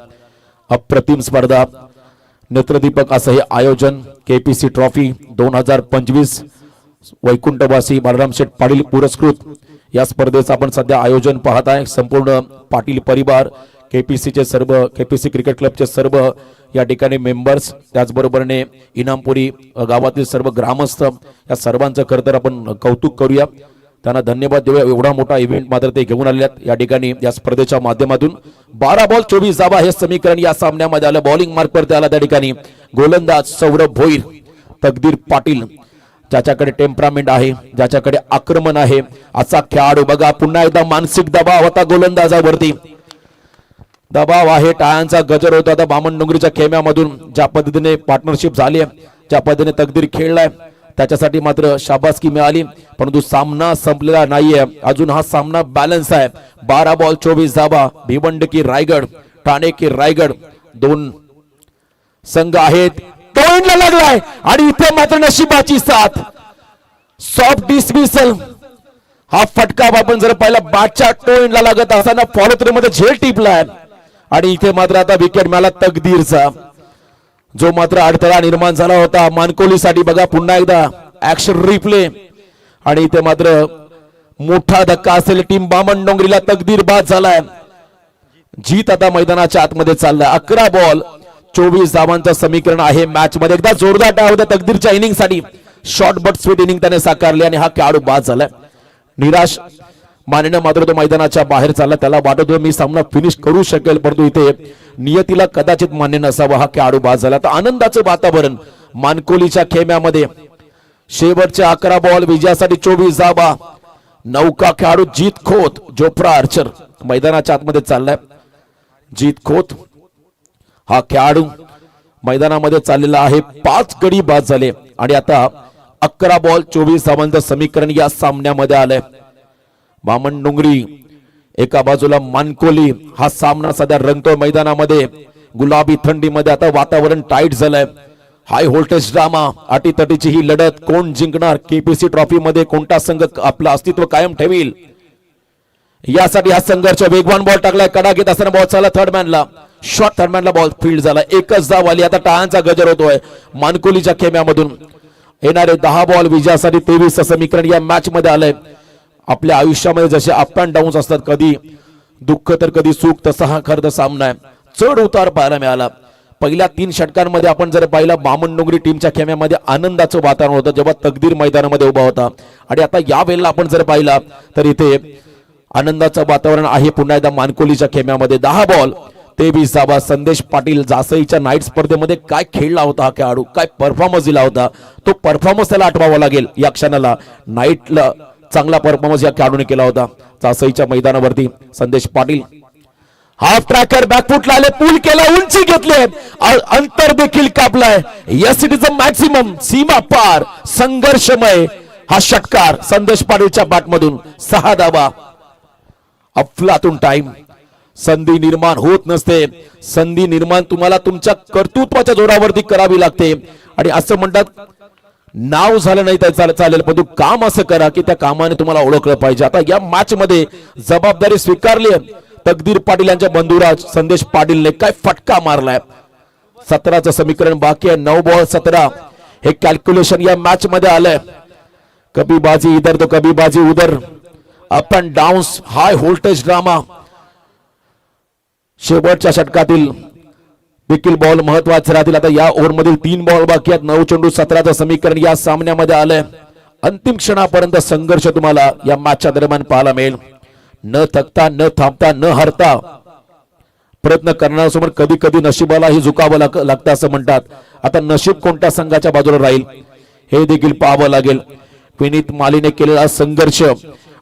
अप्रतिम स्पर्धा. नेत्रदीपक असं हे आयोजन. केपीसी ट्रॉफी 2025 वैकुंठवासी बाळराम शेठ पाटील पुरस्कृत या स्पर्धेचं आपण सध्या आयोजन पाहत आहे. संपूर्ण पाटील परिवार केपीसीचे सर्व केपीसी क्रिकेट क्लबचे सर्व या ठिकाणी मेंबर्स त्याचबरोबरने इनामपुरी गावातील सर्व ग्रामस्थ या सर्वांचं खरं तर आपण कौतुक करूया. त्यांना धन्यवाद देऊया. एवढा मोठा इव्हेंट मात्र ते घेऊन आलेले आहेत या ठिकाणी या स्पर्धेच्या माध्यमातून. 12 बॉल 24 धावा हे समीकरण या सामन्यामध्ये आलं. बॉलिंग मार्क वरती आला त्या ठिकाणी गोलंदाज सौरभ भोईर. तकदीर पाटील ज्याच्याकडे टेम्परामेंट आहे ज्याच्याकडे आक्रमण आहे असा खेळाडू. बघा पुन्हा एकदा मानसिक दबाव होता गोलंदाजावरती. दबाव आहे. टाळ्यांचा गजर होता. आता बामण डोंगरीच्या खेम्यामधून ज्या पद्धतीने पार्टनरशिप झाली ज्या पद्धतीने तकदीर खेळलाय त्याच्यासाठी मात्र शाबासकी मिळाली. परंतु सामना संपलेला नाहीये. अजून हा सामना बॅलन्स आहे. 12 बॉल 24 धावा. भिवंडी की रायगड ठाणे की रायगड दोन संघ आहेत. टोइनला लागलाय आणि इथे मात्र नशिबाची साथ. सॉफ्ट डिसमिसल हा फटका आपण जर पाहिला बॅटच्या टोइनला लागत असताना फॉलो थ्रू मध्ये झेल टिपलाय आणि इथे मात्र आता विकेट मिळाला तकदीरचा, जो मात्र अडथळा निर्माण झाला होता मानकोलीसाठी. बघा पुन्हा एकदा ऍक्शन रिप्ले, आणि इथे मात्र मोठा धक्का असेल टीम बामण डोंगरीला. तकदीर बाद झालाय. जीत आता मैदानाच्या आतमध्ये चाललाय. 11 बॉल 24 धावांचं समीकरण आहे मॅच मध्ये. एकदा जोरदार टाळ होता तकदीरच्या इनिंग साठी. शॉर्ट बट स्वीट इनिंग त्याने साकारली आणि हा खेळाडू बाद झालाय. निराश मानेने मात्र तो मैदानाच्या बाहेर चालला. त्याला वाटत होतं मी सामना फिनिश करू शकेल, परंतु इथे नियतीला कदाचित मान्य नसावा. हा खेळाडू बाद झाला. तर आनंदाचं वातावरण मानकोलीच्या खेम्यामध्ये. शेवटच्या 11 बॉल विजयासाठी 24 धावा. नौका खेळाडू जीत खोत, जोफ्रा आर्चर मैदानाच्या आतमध्ये चाललाय. जीत खोत हा खेळाडू मैदानामध्ये चाललेला आहे. 5 गडी बाद झाले आणि आता 11 बॉल 24 धावांचं समीकरण या सामन्यामध्ये आलंय. बामण डोंगरी एका बाजूला, मानकोली. हा सामना सध्या रंगतोय मैदानामध्ये. गुलाबी थंडीमध्ये आता वातावरण टाईट झालंय. हाय व्होल्टेज ड्रामा, अटीतटीची ही लढत. कोण जिंकणार? केपीसी ट्रॉफी मध्ये कोणता संघ आपलं अस्तित्व कायम ठेवील, यासाठी हा संघर्ष. वेगवान बॉल टाकलाय, कडा घेत असताना बॉल चालला थर्ड मॅनला. शॉर्ट थर्ड मॅनला बॉल फील्ड झाला. एकच धाव आली. आता टाळ्यांचा गजर होतोय मानकोलीच्या खेम्यामधून. येणारे 10 बॉल विजयासाठी 23 समीकरण या मॅच मध्ये आलंय. आपल्या आयुष्यामध्ये जसे अप अँड डाऊन असतात, कधी दुःख तर कधी सुख, तसा हा खरं सामना आहे. चढ उतार पाहायला मिळाला. पहिल्या 3 षटकांमध्ये आपण जर पाहिला बामण डोंगरी टीमच्या खेम्यामध्ये आनंदाचं वातावरण होतं जेव्हा तकदीर मैदानामध्ये उभा होता. आणि आता या वेळेला आपण जर पाहिला तर इथे आनंदाचं वातावरण आहे पुन्हा एकदा मानकोलीच्या खेम्यामध्ये. 10 बॉल 23 धावा. संदेश पाटील जासईच्या नाईट स्पर्धेमध्ये काय खेळला होता हा खेळाडू, काय परफॉर्मन्स दिला होता. तो परफॉर्मन्स त्याला आठवावा लागेल या क्षणाला. नाईटला चांगला परफॉर्मन्स या खेळाडूने केला होता जासईच्या मैदानावरती. संदेश पाटील हाफ ट्रॅकर बॅकफुटला आले, पूल केला, उंची घेतली, अंतर देखील कापलाय. Yes it is a maximum. सीमा पार संघर्षमय हा षटकार संदेश पाटीलच्या बॅटमधून. 6 धावा. अफलातून टाइम. संधी निर्माण होत नसते. संधी निर्माण तुम्हाला तुमच्या कर्तृत्वाच्या जोरावरती करावी लागते. आणि असं म्हणतात नाव झालं नाही तर चालेल, पण काम असं करा की त्या कामाने तुम्हाला ओळखलं पाहिजे. आता या मॅच मध्ये जबाबदारी स्वीकारली तकदीर पाटील यांच्या बंधुराज संदेश पाटीलने. काय फटका मारलाय. 17चं समीकरण बाकी आहे. 9 बॉल 17 हे कॅल्क्युलेशन या मॅच मध्ये आलंय. कभी बाजी इधर तो कभी बाजी उधर. Up and downs, high voltage drama. शेवटच्या षटकातील देखील बॉल महत्वाचे राहतील. आता या ओव्हरमधील 3 बॉल बाकी आहेत. 9 चेंडू 17चं समीकरण या सामन्यामध्ये आलंय. अंतिम क्षणापर्यंत संघर्ष तुम्हाला या मॅचच्या दरम्यान पाहायला मिळेल. न थकता, न थांबता, न हरता प्रयत्न करण्यासमोर कधी कधी नशिबालाही झुकावं लागतं असं म्हणतात. आता नशीब कोणत्या संघाच्या बाजूला राहील हे देखील पाहावं लागेल. विनीत मालीने केलेला संघर्ष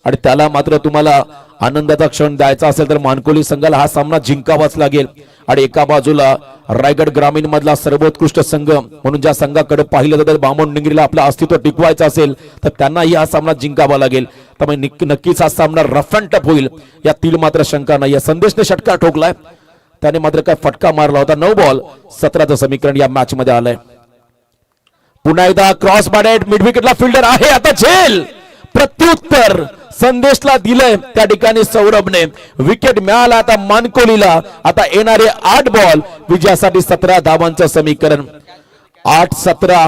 आणि त्याला मात्र तुम्हाला आनंदाचा क्षण द्यायचा असेल तर मानकोली संघाला हा सामना जिंकावाच लागेल. आणि एका बाजूला रायगड ग्रामीण मधला सर्वोत्कृष्ट संघ म्हणून ज्या संघाकडे पाहिलं जातं बामण डोंगरीला आपलं अस्तित्व टिकवायचं असेल तर त्यांनाही हा सामना जिंकावा लागेल. त्यामुळे नक्कीच हा सामना रफ अँड टफ होईल यातील मात्र शंका नाही. संदेशने षटकार ठोकलाय, त्याने मात्र काय फटका मारला होता. 9 बॉल 17चं समीकरण या मॅच मध्ये आलंय. पुन्हा एकदा क्रॉस बॅडेड मिड विकेटला फिल्डर आहे. आता झेल प्रत्युत्तर संदेशला दिलंय त्या ठिकाणी सौरभने. विकेट मिळाला आता मानकोलीला. आता येणारे 8 बॉल विजयासाठी 17 धावांचं समीकरण. 8-17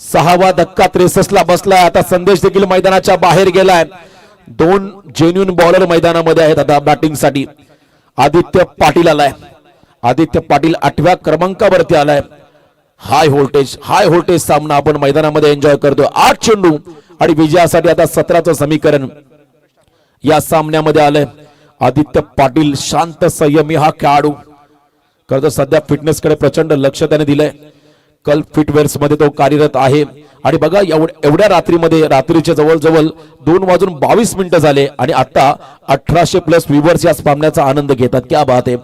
6वा धक्का 63ला बसलाय. आता संदेश देखील मैदानाच्या बाहेर गेलाय. 2 जेन्युइन बॉलर मैदानामध्ये आहेत आता बॅटिंग साठी. आदित्य पाटील आलाय. आदित्य पाटील 8व्या क्रमांकावरती आलाय. हाय व्होल्टेज सामना आपण मैदानामध्ये एन्जॉय करतो. 8 चेंडू आणि विजयासाठी आता 17चं समीकरण या सामन्यामध्ये आलंय. आदित्य पाटील शांत संयमी हा खेळाडू. खरं तर सध्या फिटनेस कडे प्रचंड लक्ष त्याने दिलंय. कल फिटवेअर्स मध्ये तो कार्यरत आहे. आणि बघा एवढ्या रात्रीमध्ये रात्रीचे जवळजवळ 2:22 झाले आणि आता 1800+ व्ह्यूअर्स या सामन्याचा आनंद घेतात. क्या बात आहे.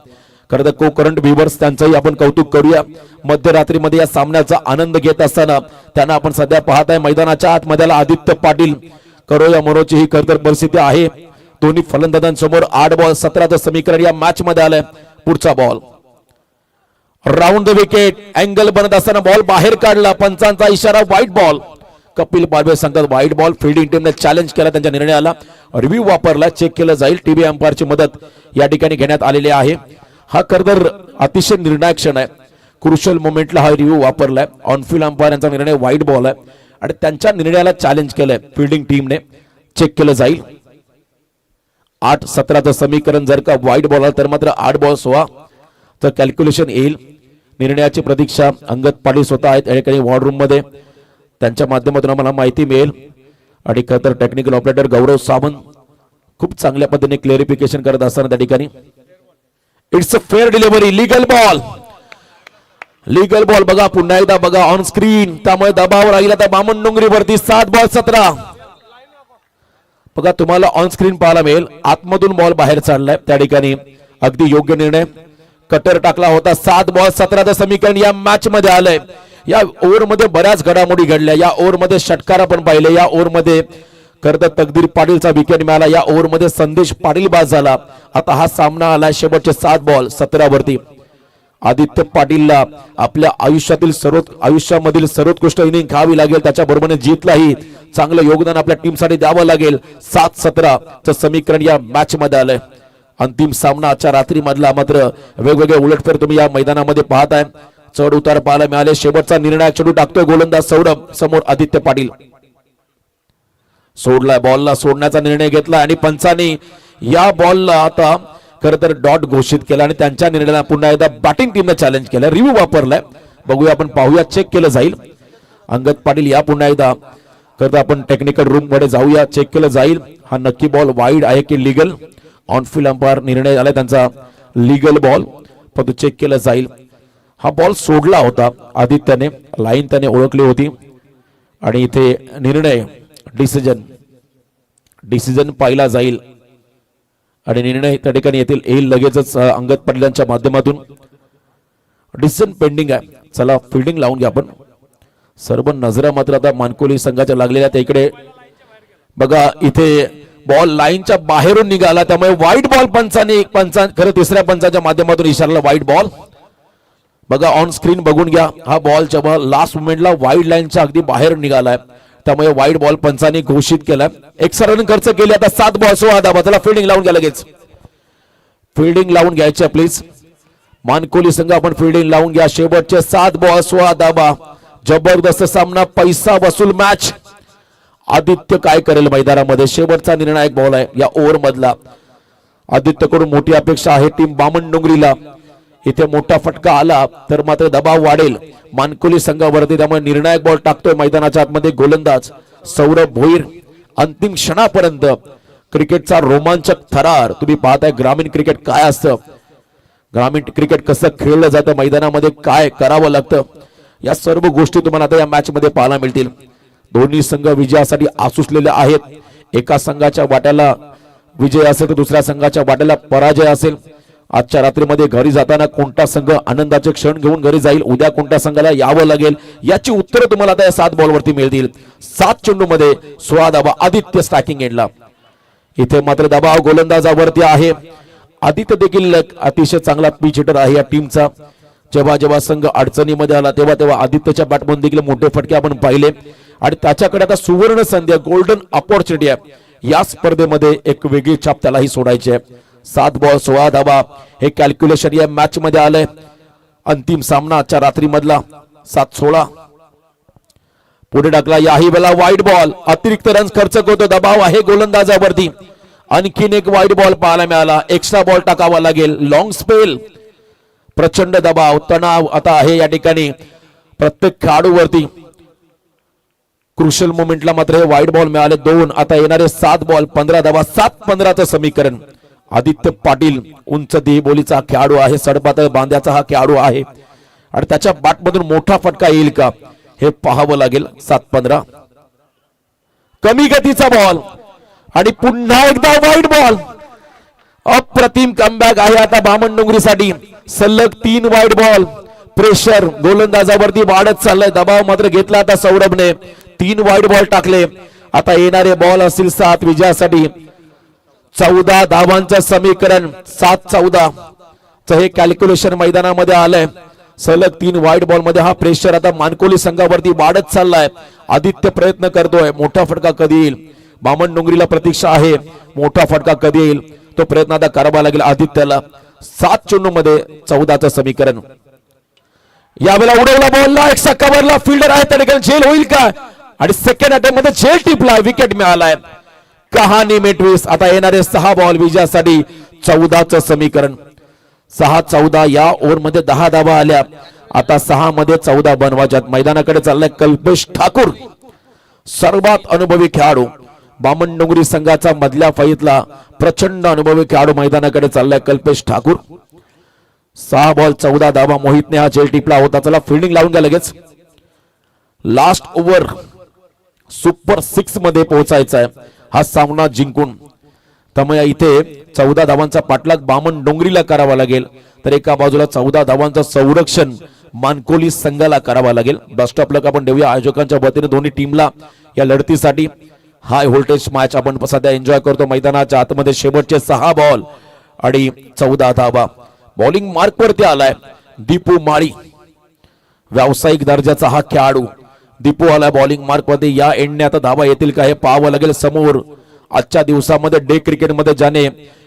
खरं तर को करंट व्ह्यूअर्स त्यांचंही आपण कौतुक करूया. मध्यरात्रीमध्ये या सामन्याचा आनंद घेत असताना त्यांना आपण सध्या पाहताय मैदानाच्या आतमध्ये आदित्य पाटील. करो या मरोची ही खरं तर परिस्थिती आहे दोन्ही फलंदाजांसमोर. 8 बॉल 17चं समीकरण या मॅच मध्ये आलंय. पुढचा ball round the wicket. Angle बनत असताना बॉल बाहेर काढला. पंचांचा इशारा व्हाईट बॉल. कपिल पाडवे सांगतात व्हाईट बॉल. फिल्डिंग टीमने चॅलेंज केला त्यांच्या निर्णयाला. रिव्ह्यू वापरला, चेक केलं जाईल. टीव्ही अंपायरची मदत या ठिकाणी घेण्यात आलेली आहे. हा खरतर अतिशय निर्णायक क्षण आहे. क्रुशियल मोमेंटला हा रिव्ह्यू वापरलाय. ऑनफिल्ड अंपायर यांचा निर्णय वाईट बॉल आहे आणि त्यांच्या निर्णयाला चॅलेंज केलंय फिल्डिंग टीमने. चेक केलं जाईल. 8-17चं समीकरण जर का वाईट बॉल आला तर मात्र 8 बॉल 16 चं कॅल्क्युलेशन येईल. निर्णयाची प्रतीक्षा अंगद पाटील स्वतः आहेत या ठिकाणी वॉर्ड रूम मध्ये. त्यांच्या माध्यमातून आम्हाला माहिती मिळेल आणि खरतर टेक्निकल ऑपरेटर गौरव सावंत खूप चांगल्या पद्धतीने क्लिअरिफिकेशन करत असताना त्या ठिकाणी it's a fair delivery. Legal ball. Legal ball बघा पुन्हा एकदा बघा ऑन स्क्रीन. त्यामुळे दबाव राहिला त्या बामण डोंगरीवरती. 7 बॉल 17. बघा तुम्हाला ऑन स्क्रीन पाहायला मिळेल आतमधून बॉल बाहेर चाललाय त्या ठिकाणी. अगदी योग्य निर्णय. कटर टाकला होता. 7 बॉल 17चं समीकरण या मॅच मध्ये आलंय. या ओव्हर मध्ये बऱ्याच घडामोडी घडल्या. या ओव्हर मध्ये षटकार आपण पाहिले. या ओव्हर मध्ये खरतर तकदीर पाटीलचा विकेट मिळाला. या ओव्हर मध्ये संदेश पाटील बाद झाला. आता हा सामना आला शेवटचे 7 बॉल 17 वरती. आदित्य पाटीलला आपल्या आयुष्यामधील सर्वोत्कृष्ट इनिंग खावी लागेल. त्याच्या बरोबरीने जीतलाही चांगलं योगदान आपल्या टीमसाठी द्यावं लागेल. 7-17चं समीकरण या मॅच मध्ये आलंय. अंतिम सामना आजच्या रात्री मधला मात्र वेगवेगळे उलटफेर तुम्ही या मैदानामध्ये पाहताय. चढ उतार पाहायला मिळाले. शेवटचा निर्णायक चेंडू टाकतोय गोलंदाज सौरभ. समोर आदित्य पाटील. सोडलाय बॉलला. सोडण्याचा निर्णय घेतला आणि पंचांनी या बॉलला आता खरतर डॉट घोषित केला आणि त्यांच्या निर्णयाला पुन्हा एकदा बॅटिंग टीमने चॅलेंज केलं. रिव्ह्यू वापरलाय. बघूया आपण पाहूया. चेक केलं जाईल. अंगद पाटील या पुन्हा एकदा खरतर आपण टेक्निकल रूम मध्ये जाऊया. चेक केलं जाईल. हा नक्की बॉल वाईड आहे की लीगल. ऑनफिल्ड अंपायर निर्णय झाला त्यांचा लीगल बॉल. पण चेक केलं जाईल. हा बॉल सोडला होता आदित्यने. लाईन त्याने ओळखली होती आणि इथे निर्णय डिसिजन पाहिला जाईल आणि निर्णय त्या ठिकाणी येईल लगेचच अंगद पाटीलांच्या माध्यमातून. डिसिजन पेंडिंग आहे. चला फिल्डिंग लावून घ्या आपण. सर्व नजरा मात्र आता मानकोली संघाच्या लागलेल्या. त्या बघा इथे बॉल लाईनच्या बाहेरून निघाला त्यामुळे वाईट बॉल खरं तिसऱ्या पंचाच्या माध्यमातून इशारला वाईट बॉल. बघा ऑन स्क्रीन बघून घ्या. हा बॉल जेव्हा लास्ट मोमेंटला वाईड लाईनच्या अगदी बाहेर निघालाय त्यामुळे वाईट बॉल पंचांनी घोषित केलाय. एक्स्ट्रा रन खर्च केले. आता 7 बॉल 16 धावा. त्याला फिल्डिंग लावून घ्या लगेच. फिल्डिंग लावून घ्यायची प्लीज. मानकोली संघ आपण फिल्डिंग लावून घ्या. शेवटचे 7 बॉल 16 धावा. जबरदस्त सामना. पैसा वसूल मॅच. आदित्य काय करेल मैदानामध्ये. शेवटचा निर्णायक बॉल आहे या ओव्हर मधला. आदित्यकडून मोठी अपेक्षा आहे टीम बामण डोंगरीला. इथे मोठा फटका आला तर मात्र दबाव वाढेल मानकोली संघावरती. त्यामुळे निर्णायक बॉल टाकतोय मैदानाच्या आतमध्ये गोलंदाज सौरभ भोईर. अंतिम क्षणापर्यंत क्रिकेटचा रोमांचक थरार तुम्ही पाहताय. ग्रामीण क्रिकेट काय असतं, ग्रामीण क्रिकेट कसं खेळलं जातं, मैदानामध्ये काय करावं लागतं, या सर्व गोष्टी तुम्हाला आता या मॅच मध्ये पाहायला मिळतील. दोन्ही संघ विजयासाठी आसुसलेले आहेत. एका संघाच्या वाट्याला विजय असेल तर दुसऱ्या संघाच्या वाट्याला पराजय असेल. आजच्या रात्रीमध्ये घरी जाताना कोणता संघ आनंदाचे क्षण घेऊन घरी जाईल, उद्या कोणत्या संघाला यावं लागेल, याची उत्तरे तुम्हाला आता या 7 बॉलवरती मिळतील. 7 चेंडूमध्ये 16 धावा. आदित्य स्ट्रायकिंग एंडला. इथे मात्र दबाव गोलंदाजावरती आहे. आदित्य देखील अतिशय चांगला पिच हिटर आहे या टीमचा. जेव्हा जेव्हा संघ अडचणीमध्ये आला तेव्हा तेव्हा आदित्यच्या बॅटमधून देखील मोठे फटके आपण पाहिले आणि त्याच्याकडे आता सुवर्ण संधी, गोल्डन अपॉर्च्युनिटी आहे. या स्पर्धेमध्ये एक वेगळी छाप त्यालाही सोडायची आहे. 7 बॉल 16 धावा हे कॅल्क्युलेशन या मॅच मध्ये आलंय. अंतिम सामना आजच्या रात्री मधला 7-16 पुढे टाकला. याही वेळेला वाईट बॉल. अतिरिक्त रन खर्च होतो. दबाव आहे गोलंदाजावरती. आणखीन एक वाईट बॉल पाहायला मिळाला. एक्स्ट्रा बॉल टाकावा लागेल. Long spell. प्रचंड दबाव तणाव आता आहे या ठिकाणी प्रत्येक खेळाडूवरती. क्रुशियल मोमेंटला मात्र हे वाईट बॉल मिळाले 2. आता येणारे 7 बॉल 15 धावा. 7-15चं समीकरण. आदित्य पाटील उंच देहबोलीचा खेळाडू आहे, सडपातळ बांध्याचा हा खेळाडू आहे आणि त्याच्या बॅटमधून मोठा फटका येईल का हे पाहावं लागेल. 7-15 कमी गतीचा बॉल आणि पुन्हा एकदा वाईट बॉल. अप्रतिम कमबॅक आहे आता बामण डोंगरीसाठी. सलग 3 वाईट बॉल. प्रेशर गोलंदाजावरती वाढत चाललंय. दबाव मात्र घेतला आता सौरभने. 3 वाईट बॉल टाकले. आता येणारे बॉल असतील 7 विजयासाठी. 14 धावांचं समीकरण. 7-14 हे कॅल्क्युलेशन मैदानामध्ये आलंय. सलग 3 वाईट बॉल मध्ये हा प्रेशर आता मानकोली संघावरती वाढत चाललाय. आदित्य प्रयत्न करतोय. मोठा फटका कधी येईल, बामण डोंगरीला प्रतीक्षा आहे. मोठा फटका कधी येईल तो प्रयत्न आता करावा लागेल आदित्यला. 7 चेंडू मध्ये 14चं समीकरण. यावेळेला उडवला बॉलला एक्स्ट्रा कव्हरला फिल्डर आहे त्या ठिकाणी झेल होईल का आणि सेकंड अटेम्प्ट मध्ये झेल टिपला विकेट मिळालाय. कहाणी मिटवीस. आता येणारे 6 बॉल विजयासाठी 14चं समीकरण. 6-14 या ओव्हर मध्ये 10 धावा आल्या. आता 6 मध्ये 14 बनवायच्यात. मैदानाकडे चाललाय कल्पेश ठाकूर, सर्वात अनुभवी खेळाडू. बामणडोंगरी संघाचा मधल्या फळीतला प्रचंड अनुभवी खेळाडू मैदानाकडे चाललाय कल्पेश ठाकूर. 6 बॉल 14 धावा. मोहितने हा झेल टिपला होता. चला फिल्डिंग लावून घ्या लगेच. लास्ट ओव्हर सुपर 6 मध्ये पोहोचायचा आहे हा सामना जिंकून. त्यामुळे इथे 14 धावांचा पाठलाग बामण डोंगरीला करावा लागेल, तर एका बाजूला 14 धावांचं संरक्षण मानकोली संघाला करावा लागेल. बेस्ट ऑफ लक आपण देऊया आयोजकांच्या वतीने दोन्ही टीमला या लढतीसाठी. हाय व्होल्टेज मॅच आपण सध्या एन्जॉय करतो. मैदानाच्या आतमध्ये शेवटचे 6 बॉल आणि 14 धावा. बॉलिंग मार्क वरती आलाय दीपू माळी, व्यावसायिक दर्जाचा हा खेळाडू. दीपू आलाय बॉलिंग मार्क मध्ये. या एंडने आता धावा येतील का हे पाहावं लागेल समोर. आजच्या दिवसामध्ये डे क्रिकेट मध्ये ज्याने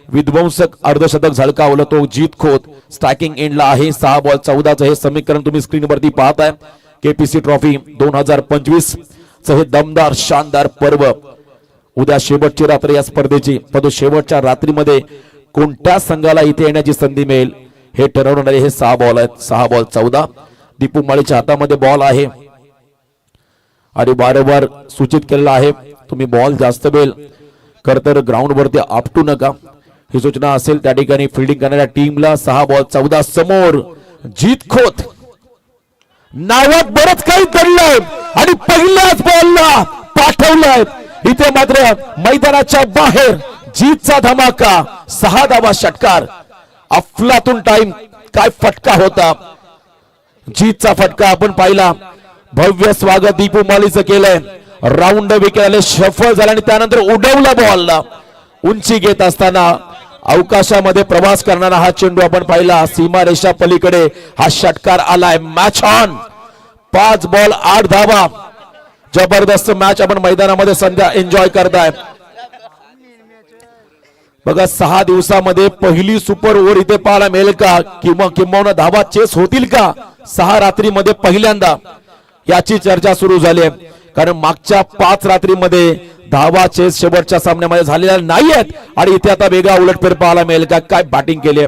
विध्वंसक अर्धशतक झळकावलं तो जीत खोत स्ट्रायकिंग एंडला आहे. 6 बॉल 14चं हे समीकरण तुम्ही स्क्रीनवरती पाहताय. केपीसी ट्रॉफी 2025 चं हे दमदार शानदार पर्व. उद्या शेवटची रात्र या स्पर्धेची, पण शेवटच्या रात्रीमध्ये कोणत्या संघाला इथे येण्याची संधी मिळेल हे ठरवणारे हे 6 बॉल आहेत. 6 बॉल 14. दीपू माळीच्या हातामध्ये बॉल आहे आणि वारंवार सूचित केलेलं आहे तुम्ही बॉल जास्त वेळ खरतर ग्राउंड वरती आपटू नका ही सूचना असेल त्या ठिकाणी फिल्डिंग करणाऱ्या टीमला. 6 बॉल 14 समोर जीत खोत. नावात बरंच काही दडलंय आणि पहिल्याच बॉलला पाठवलंय. इथे मात्र मैदानाच्या बाहेर जीतचा धमाका. 6 धावा षटकार. अफलातून टाइम. काय फटका होता. जीतचा फटका आपण पाहिला. भव्य स्वागत दीपू माळीचं केलंय. राऊंड विकेट आले, शफल झाला आणि त्यानंतर उडवला बॉलला. उंची घेत असताना अवकाशामध्ये प्रवास करणारा हा चेंडू आपण पाहिला. सीमारेषा पलीकडे हा षटकार आलाय. Match on. 5 बॉल 8 धावा. जबरदस्त मॅच आपण मैदानामध्ये सध्या एन्जॉय करताय. बघा 6 दिवसामध्ये पहिली सुपर ओव्हर इथे पाहायला मिळेल का किंवा धावा चेस होतील का 6 रात्रीमध्ये पहिल्यांदा याची चर्चा सुरू झाली आहे. कारण मागच्या 5 रात्रीमध्ये धावा चेस शेवटच्या सामन्यामध्ये झालेल्या नाहीयेत आणि इथे आता वेगळा उलटफेर पाहायला मिळेल का. काय बॅटिंग केली.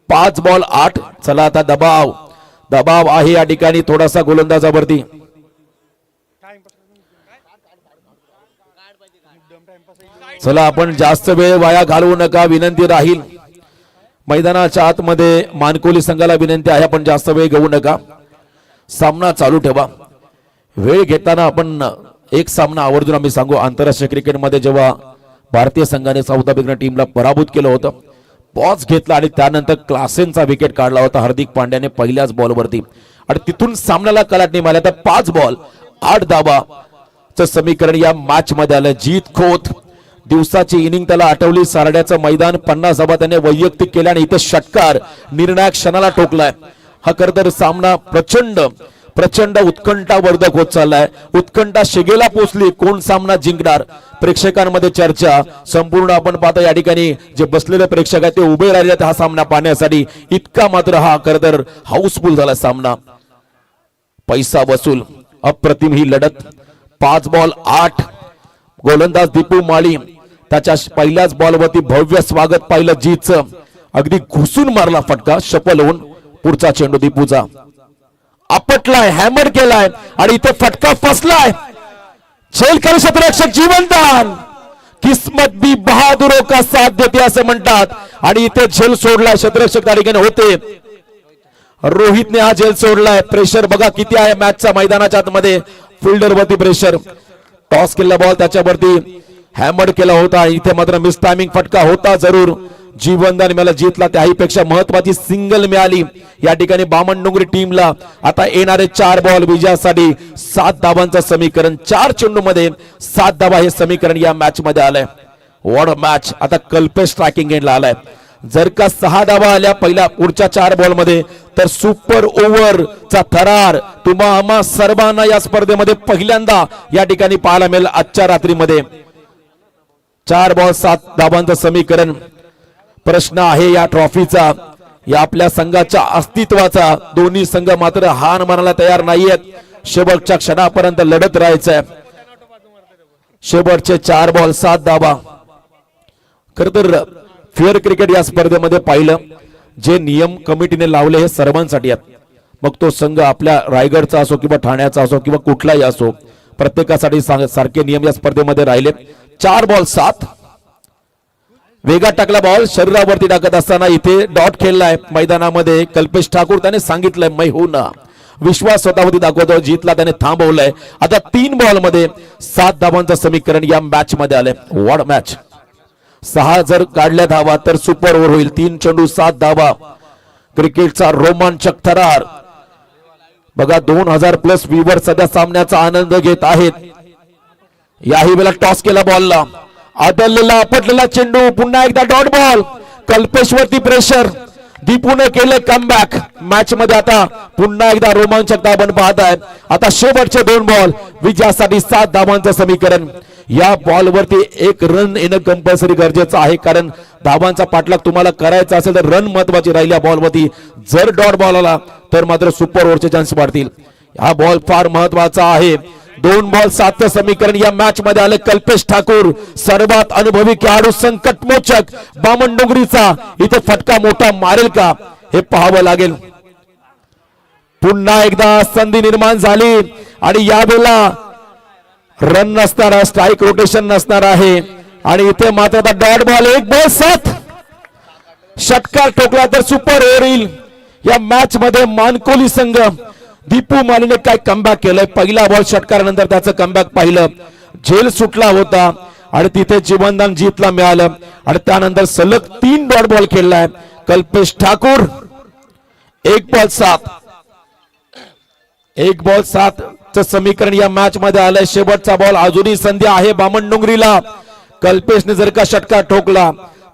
5 बॉल 8. चला आता दबाव आहे या ठिकाणी थोडासा गोलंदाजावरती. चला आपण जास्त वेळ वाया घालवू नका विनंती राहील. मैदानाच्या आतमध्ये मानकोली संघाला विनंती आहे आपण जास्त वेळ घेऊ नका. सामना चालू ठेवा. वेळ घेताना आपण एक सामना आवर्जून आम्ही सांगू. आंतरराष्ट्रीय क्रिकेटमध्ये जेव्हा भारतीय संघाने साऊथ आफ्रिकन टीमला पराभूत केलं होतं, पॉज घेतला आणि त्यानंतर क्लासेनचा विकेट काढला होता हार्दिक पांड्याने पहिल्याच बॉलवरती आणि तिथून सामन्याला कलाटणी मिळाली. तर 5 बॉल 8 धावाचं समीकरण या मॅच मध्ये आलं. जीत खोत दिवसाची इनिंग त्याला आठवली. सारड्याचं मैदान 50 धावा त्याने वैयक्तिक केल्या आणि इथे षटकार निर्णायक क्षणाला ठोकलाय. हा खरं तर सामना प्रचंड उत्कंठावर्धक होत चाललाय. उत्कंठा शिगेला पोहोचली. कोण सामना जिंकणार प्रेक्षकांमध्ये चर्चा. संपूर्ण आपण पाहता या ठिकाणी जे बसलेले प्रेक्षक आहेत ते उभे राहिले हा सामना पाहण्यासाठी. इतका मात्र हा खरं तर हाऊसफुल झाला सामना. पैसा वसूल अप्रतिम ही लढत. 5 बॉल 8. गोलंदाज दीपू माळी त्याच्या पहिल्याच बॉलवरती भव्य स्वागत पाहिलं जीतचं. अगदी घुसून मारला फटका शफल होऊन. पुढचा चेंडू दीपूचा आपटलाय, हॅमर केलाय आणि इथे फटका फसलाय. झेल कर क्षेत्ररक्षक जीवनदान. किस्मत भी बहादुरों का साथ देते असं म्हणतात आणि इथे झेल सोडलाय क्षेत्ररक्षक त्या ठिकाणी होते. रोहितने हा झेल सोडलाय. प्रेशर बघा किती आहे मॅचच्या मैदानाच्या आतमध्ये. फिल्डरवरती प्रेशर. टॉस केलेला बॉल त्याच्यावरती हॅमर केला होता. इथे मात्र मिस टायमिंग फटका होता जरूर. जीवनदान मिळाला जीतला. त्याहीपेक्षा महत्वाची सिंगल मिळाली या ठिकाणी बामणडोंगरी टीमला. आता येणारे 4 बॉल विजयासाठी 7 धावांचं समीकरण. 4 चेंडू मध्ये 7 धावा हे समीकरण या मॅच मध्ये आलंय. What a match. आता कल्पेश स्ट्रायकिंग एंडला आलाय. जर का 6 धावा आल्या पहिल्या पुढच्या 4 बॉल मध्ये तर सुपर ओव्हर चा थरार तुम्हा आम्हा सर्वांना या स्पर्धेमध्ये पहिल्यांदा या ठिकाणी पाहायला मिळेल आजच्या रात्रीमध्ये. 4 बॉल 7 धावांचं समीकरण. प्रश्न आहे या ट्रॉफीचा, या आपल्या संघाच्या अस्तित्वाचा. दोन्ही संघ मात्र हार मानायला तयार नाहीयेत. शेवटच्या क्षणापर्यंत लढत राहायचंय. शेवटचे 4 बॉल 7 धावा. खर तर फेअर क्रिकेट या स्पर्धेमध्ये पाहिलं, जे नियम कमिटीने लावले हे सर्वांसाठी आहेत. मग तो संघ आपल्या रायगडचा असो किंवा ठाण्याचा असो किंवा कुठलाही असो, प्रत्येकासाठी सारखे नियम या स्पर्धेमध्ये राहिले. 4 बॉल 7. वेगात टाकला बॉल, शरीरावरती टाकत असताना इथे डॉट खेळलाय मैदानामध्ये कल्पेश ठाकूर. त्याने सांगितलंय मैं हूं ना, विश्वास स्वतःवरती दाखवतो. जीतला त्याने थांबवलंय. आता 3 बॉल मध्ये 7 धावांचं समीकरण या मॅच मध्ये आलंय. What match. 6 जर काढल्या धावा तर सुपर ओव्हर होईल. 3 चेंडू 7 धावा. क्रिकेटचा रोमांचक थरार बघा. 2000+ व्ह्यूवर सध्या सामन्याचा आनंद घेत आहेत. याही वेळेला टॉस केला बॉलला, आदळलेला आपटलेला चेंडू, पुन्हा एकदा डॉट बॉल. कल्पेशवरती प्रेशर, दीपूने केले कमबॅक. मॅच मध्ये आता पुन्हा एकदा रोमांचकता आपण पाहताय. आता शेवटचे 2 बॉल विजयासाठी 7 धावांचं समीकरण. या बॉलवरती 1 रन येणं कंपल्सरी गरजेचं आहे, कारण धावांचा पाठलाग तुम्हाला करायचा असेल तर रन महत्वाची राहील या बॉलवरती. जर डॉट बॉल आला तर मात्र सुपर ओव्हरचे चान्स वाढतील. हा बॉल फार महत्वाचा आहे. 2 बॉल 7चं समीकरण या मॅच मध्ये आले. कल्पेश ठाकूर सर्वात अनुभवी खेळाडू, संकटमोचक बामणडोंगरीचा इथे फटका मोठा मारेल का हे पाहावं लागेल. पुन्हा एकदा संधी निर्माण झाली आणि यावेळेला रन नसणार, स्ट्राईक रोटेशन नसणार आहे. आणि इथे मात्र आता डॉट बॉल. 1 बॉल 7. षटकार ठोकला तर सुपर ओव्हर येईल. या मॅच मध्ये मानकोली संघ, दीपू मालीने काय कमबॅक केलंय. पहिला बॉल षटकारानंतर त्याचं कमबॅक पाहिलं. झेल सुटला होता आणि तिथे जीवनदान जीतला मिळालं. आणि त्यानंतर सलग 3 डॉट बॉल खेळलाय कल्पेश ठाकूर. 1 बॉल 7. 1 बॉल 7 चं समीकरण या मॅच मध्ये आलंय. शेवटचा बॉल. अजूनही संधी आहे बामणडोंगरीला. कल्पेशने जर का षटकार ठोकला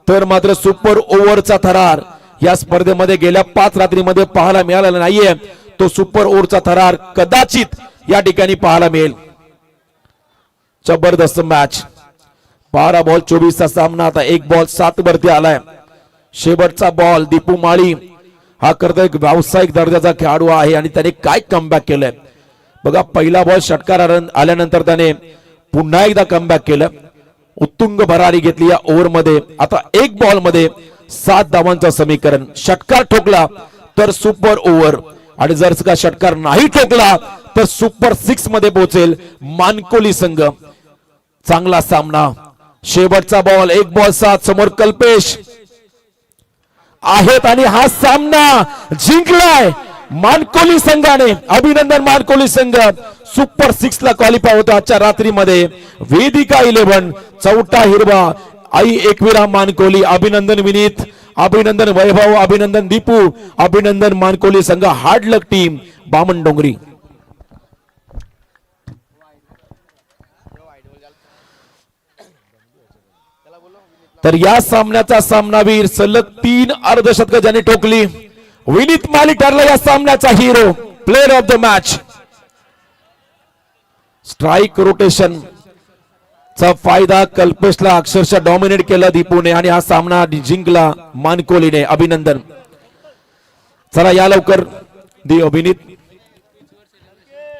तर मात्र सुपर ओव्हरचा थरार या स्पर्धेमध्ये गेल्या 5 रात्रीमध्ये पाहायला मिळालेला नाहीये. तो सुपर ओव्हरचा थरार कदाचित या ठिकाणी पाहायला मिळेल. जबरदस्त मॅच. 12 बॉल 24 चा सामना आता 1 बॉल 7 वरती आलाय. शेवटचा बॉल. दीपू माळी हा करता एक व्यावसायिक दर्जाचा खेळाडू आहे आणि त्याने काय कमबॅक केलंय बघा. पहिला बॉल षटकार आल्यानंतर त्याने पुन्हा एकदा कमबॅक केलं. उत्तुंग भरारी घेतली या ओव्हर मध्ये. आता 1 बॉल मध्ये 7 धावांचं समीकरण. षटकार ठोकला तर सुपर ओव्हर, आणि जर का षटकार नाही ठोकला तर सुपर 6 मध्ये पोहोचेल मानकोली संघ. चांगला सामना. शेवटचा बॉल. 1 बॉल 7. समोर कल्पेश आहेत आणि हा सामना जिंकलाय मानकोली संघाने. अभिनंदन मानकोली संघ. सुपर 6 ला क्वालिफाय होता आजच्या रात्रीमध्ये. वेदिका 11 चौथा हिरवा. आई एकविरा मानकोली. अभिनंदन विनीत, अभिनंदन वैभव, अभिनंदन दीपू, अभिनंदन मानकोली संघ. हार्ड लक टीम बामणडोंगरी. तर या सामन्याचा सामनावीर, सलग 3 अर्धशतक ज्याने ठोकली, विनीत माली ठरला या सामन्याचा hero, player of the match. Strike rotation चा फायदा कल्पेशला अक्षरशः डॉमिनेट केला दीपूने आणि हा सामना जिंकला मानकोलीने. अभिनंदन. चला या लवकर दी अभिनीत.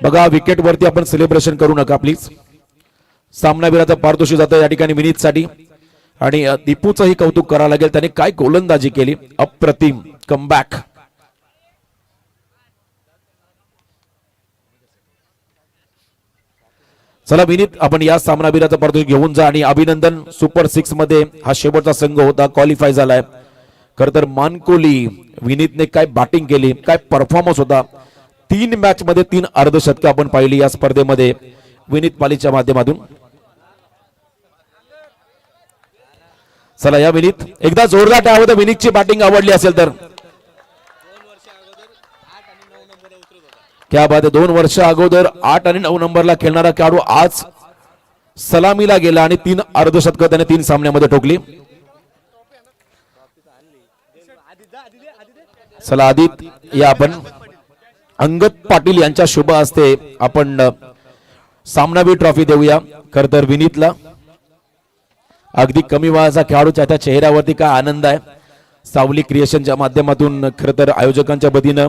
बघा विकेट वरती आपण सेलिब्रेशन करू नका प्लीज. सामनावीराचं पारितोषिक जातं या ठिकाणी विनीत साठी. आणि दीपूचंही कौतुक करावं लागेल. त्याने काय गोलंदाजी केली, अप्रतिम कमबॅक. चला विनीत, आपण या सामनावीराचा पारितोषिक घेऊन जा. आणि अभिनंदन. सुपर 6 मध्ये हा शेवटचा संघ होता, क्वालिफाय झालाय. खर तर मानकोली विनीतने काय बॅटिंग केली, काय परफॉर्मन्स होता. 3 मॅच मध्ये 3 अर्धशतक आपण पाहिली या स्पर्धेमध्ये विनीत मालीच्या माध्यमातून. चला या विनीत एकदा जोरदार टाळ्या होत्या. विनीतची बॅटिंग आवडली असेल तर क्या बात आहे. 2 वर्ष अगोदर 8 आणि 9 नंबरला खेळणारा खेळाडू आज सलामीला गेला आणि 3 अर्धशतक त्याने 3 सामन्यामध्ये ठोकली. चला आदित या आपण अंगद पाटील यांच्या शुभ हस्ते आपण सामनावीर ट्रॉफी देऊया. खर तर विनीतला अगदी कमी वयाचा खेळाडू, त्याच्या चेहऱ्यावरती काय आनंद आहे. सावली क्रिएशनच्या माध्यमातून खरं तर आयोजकांच्या वतीनं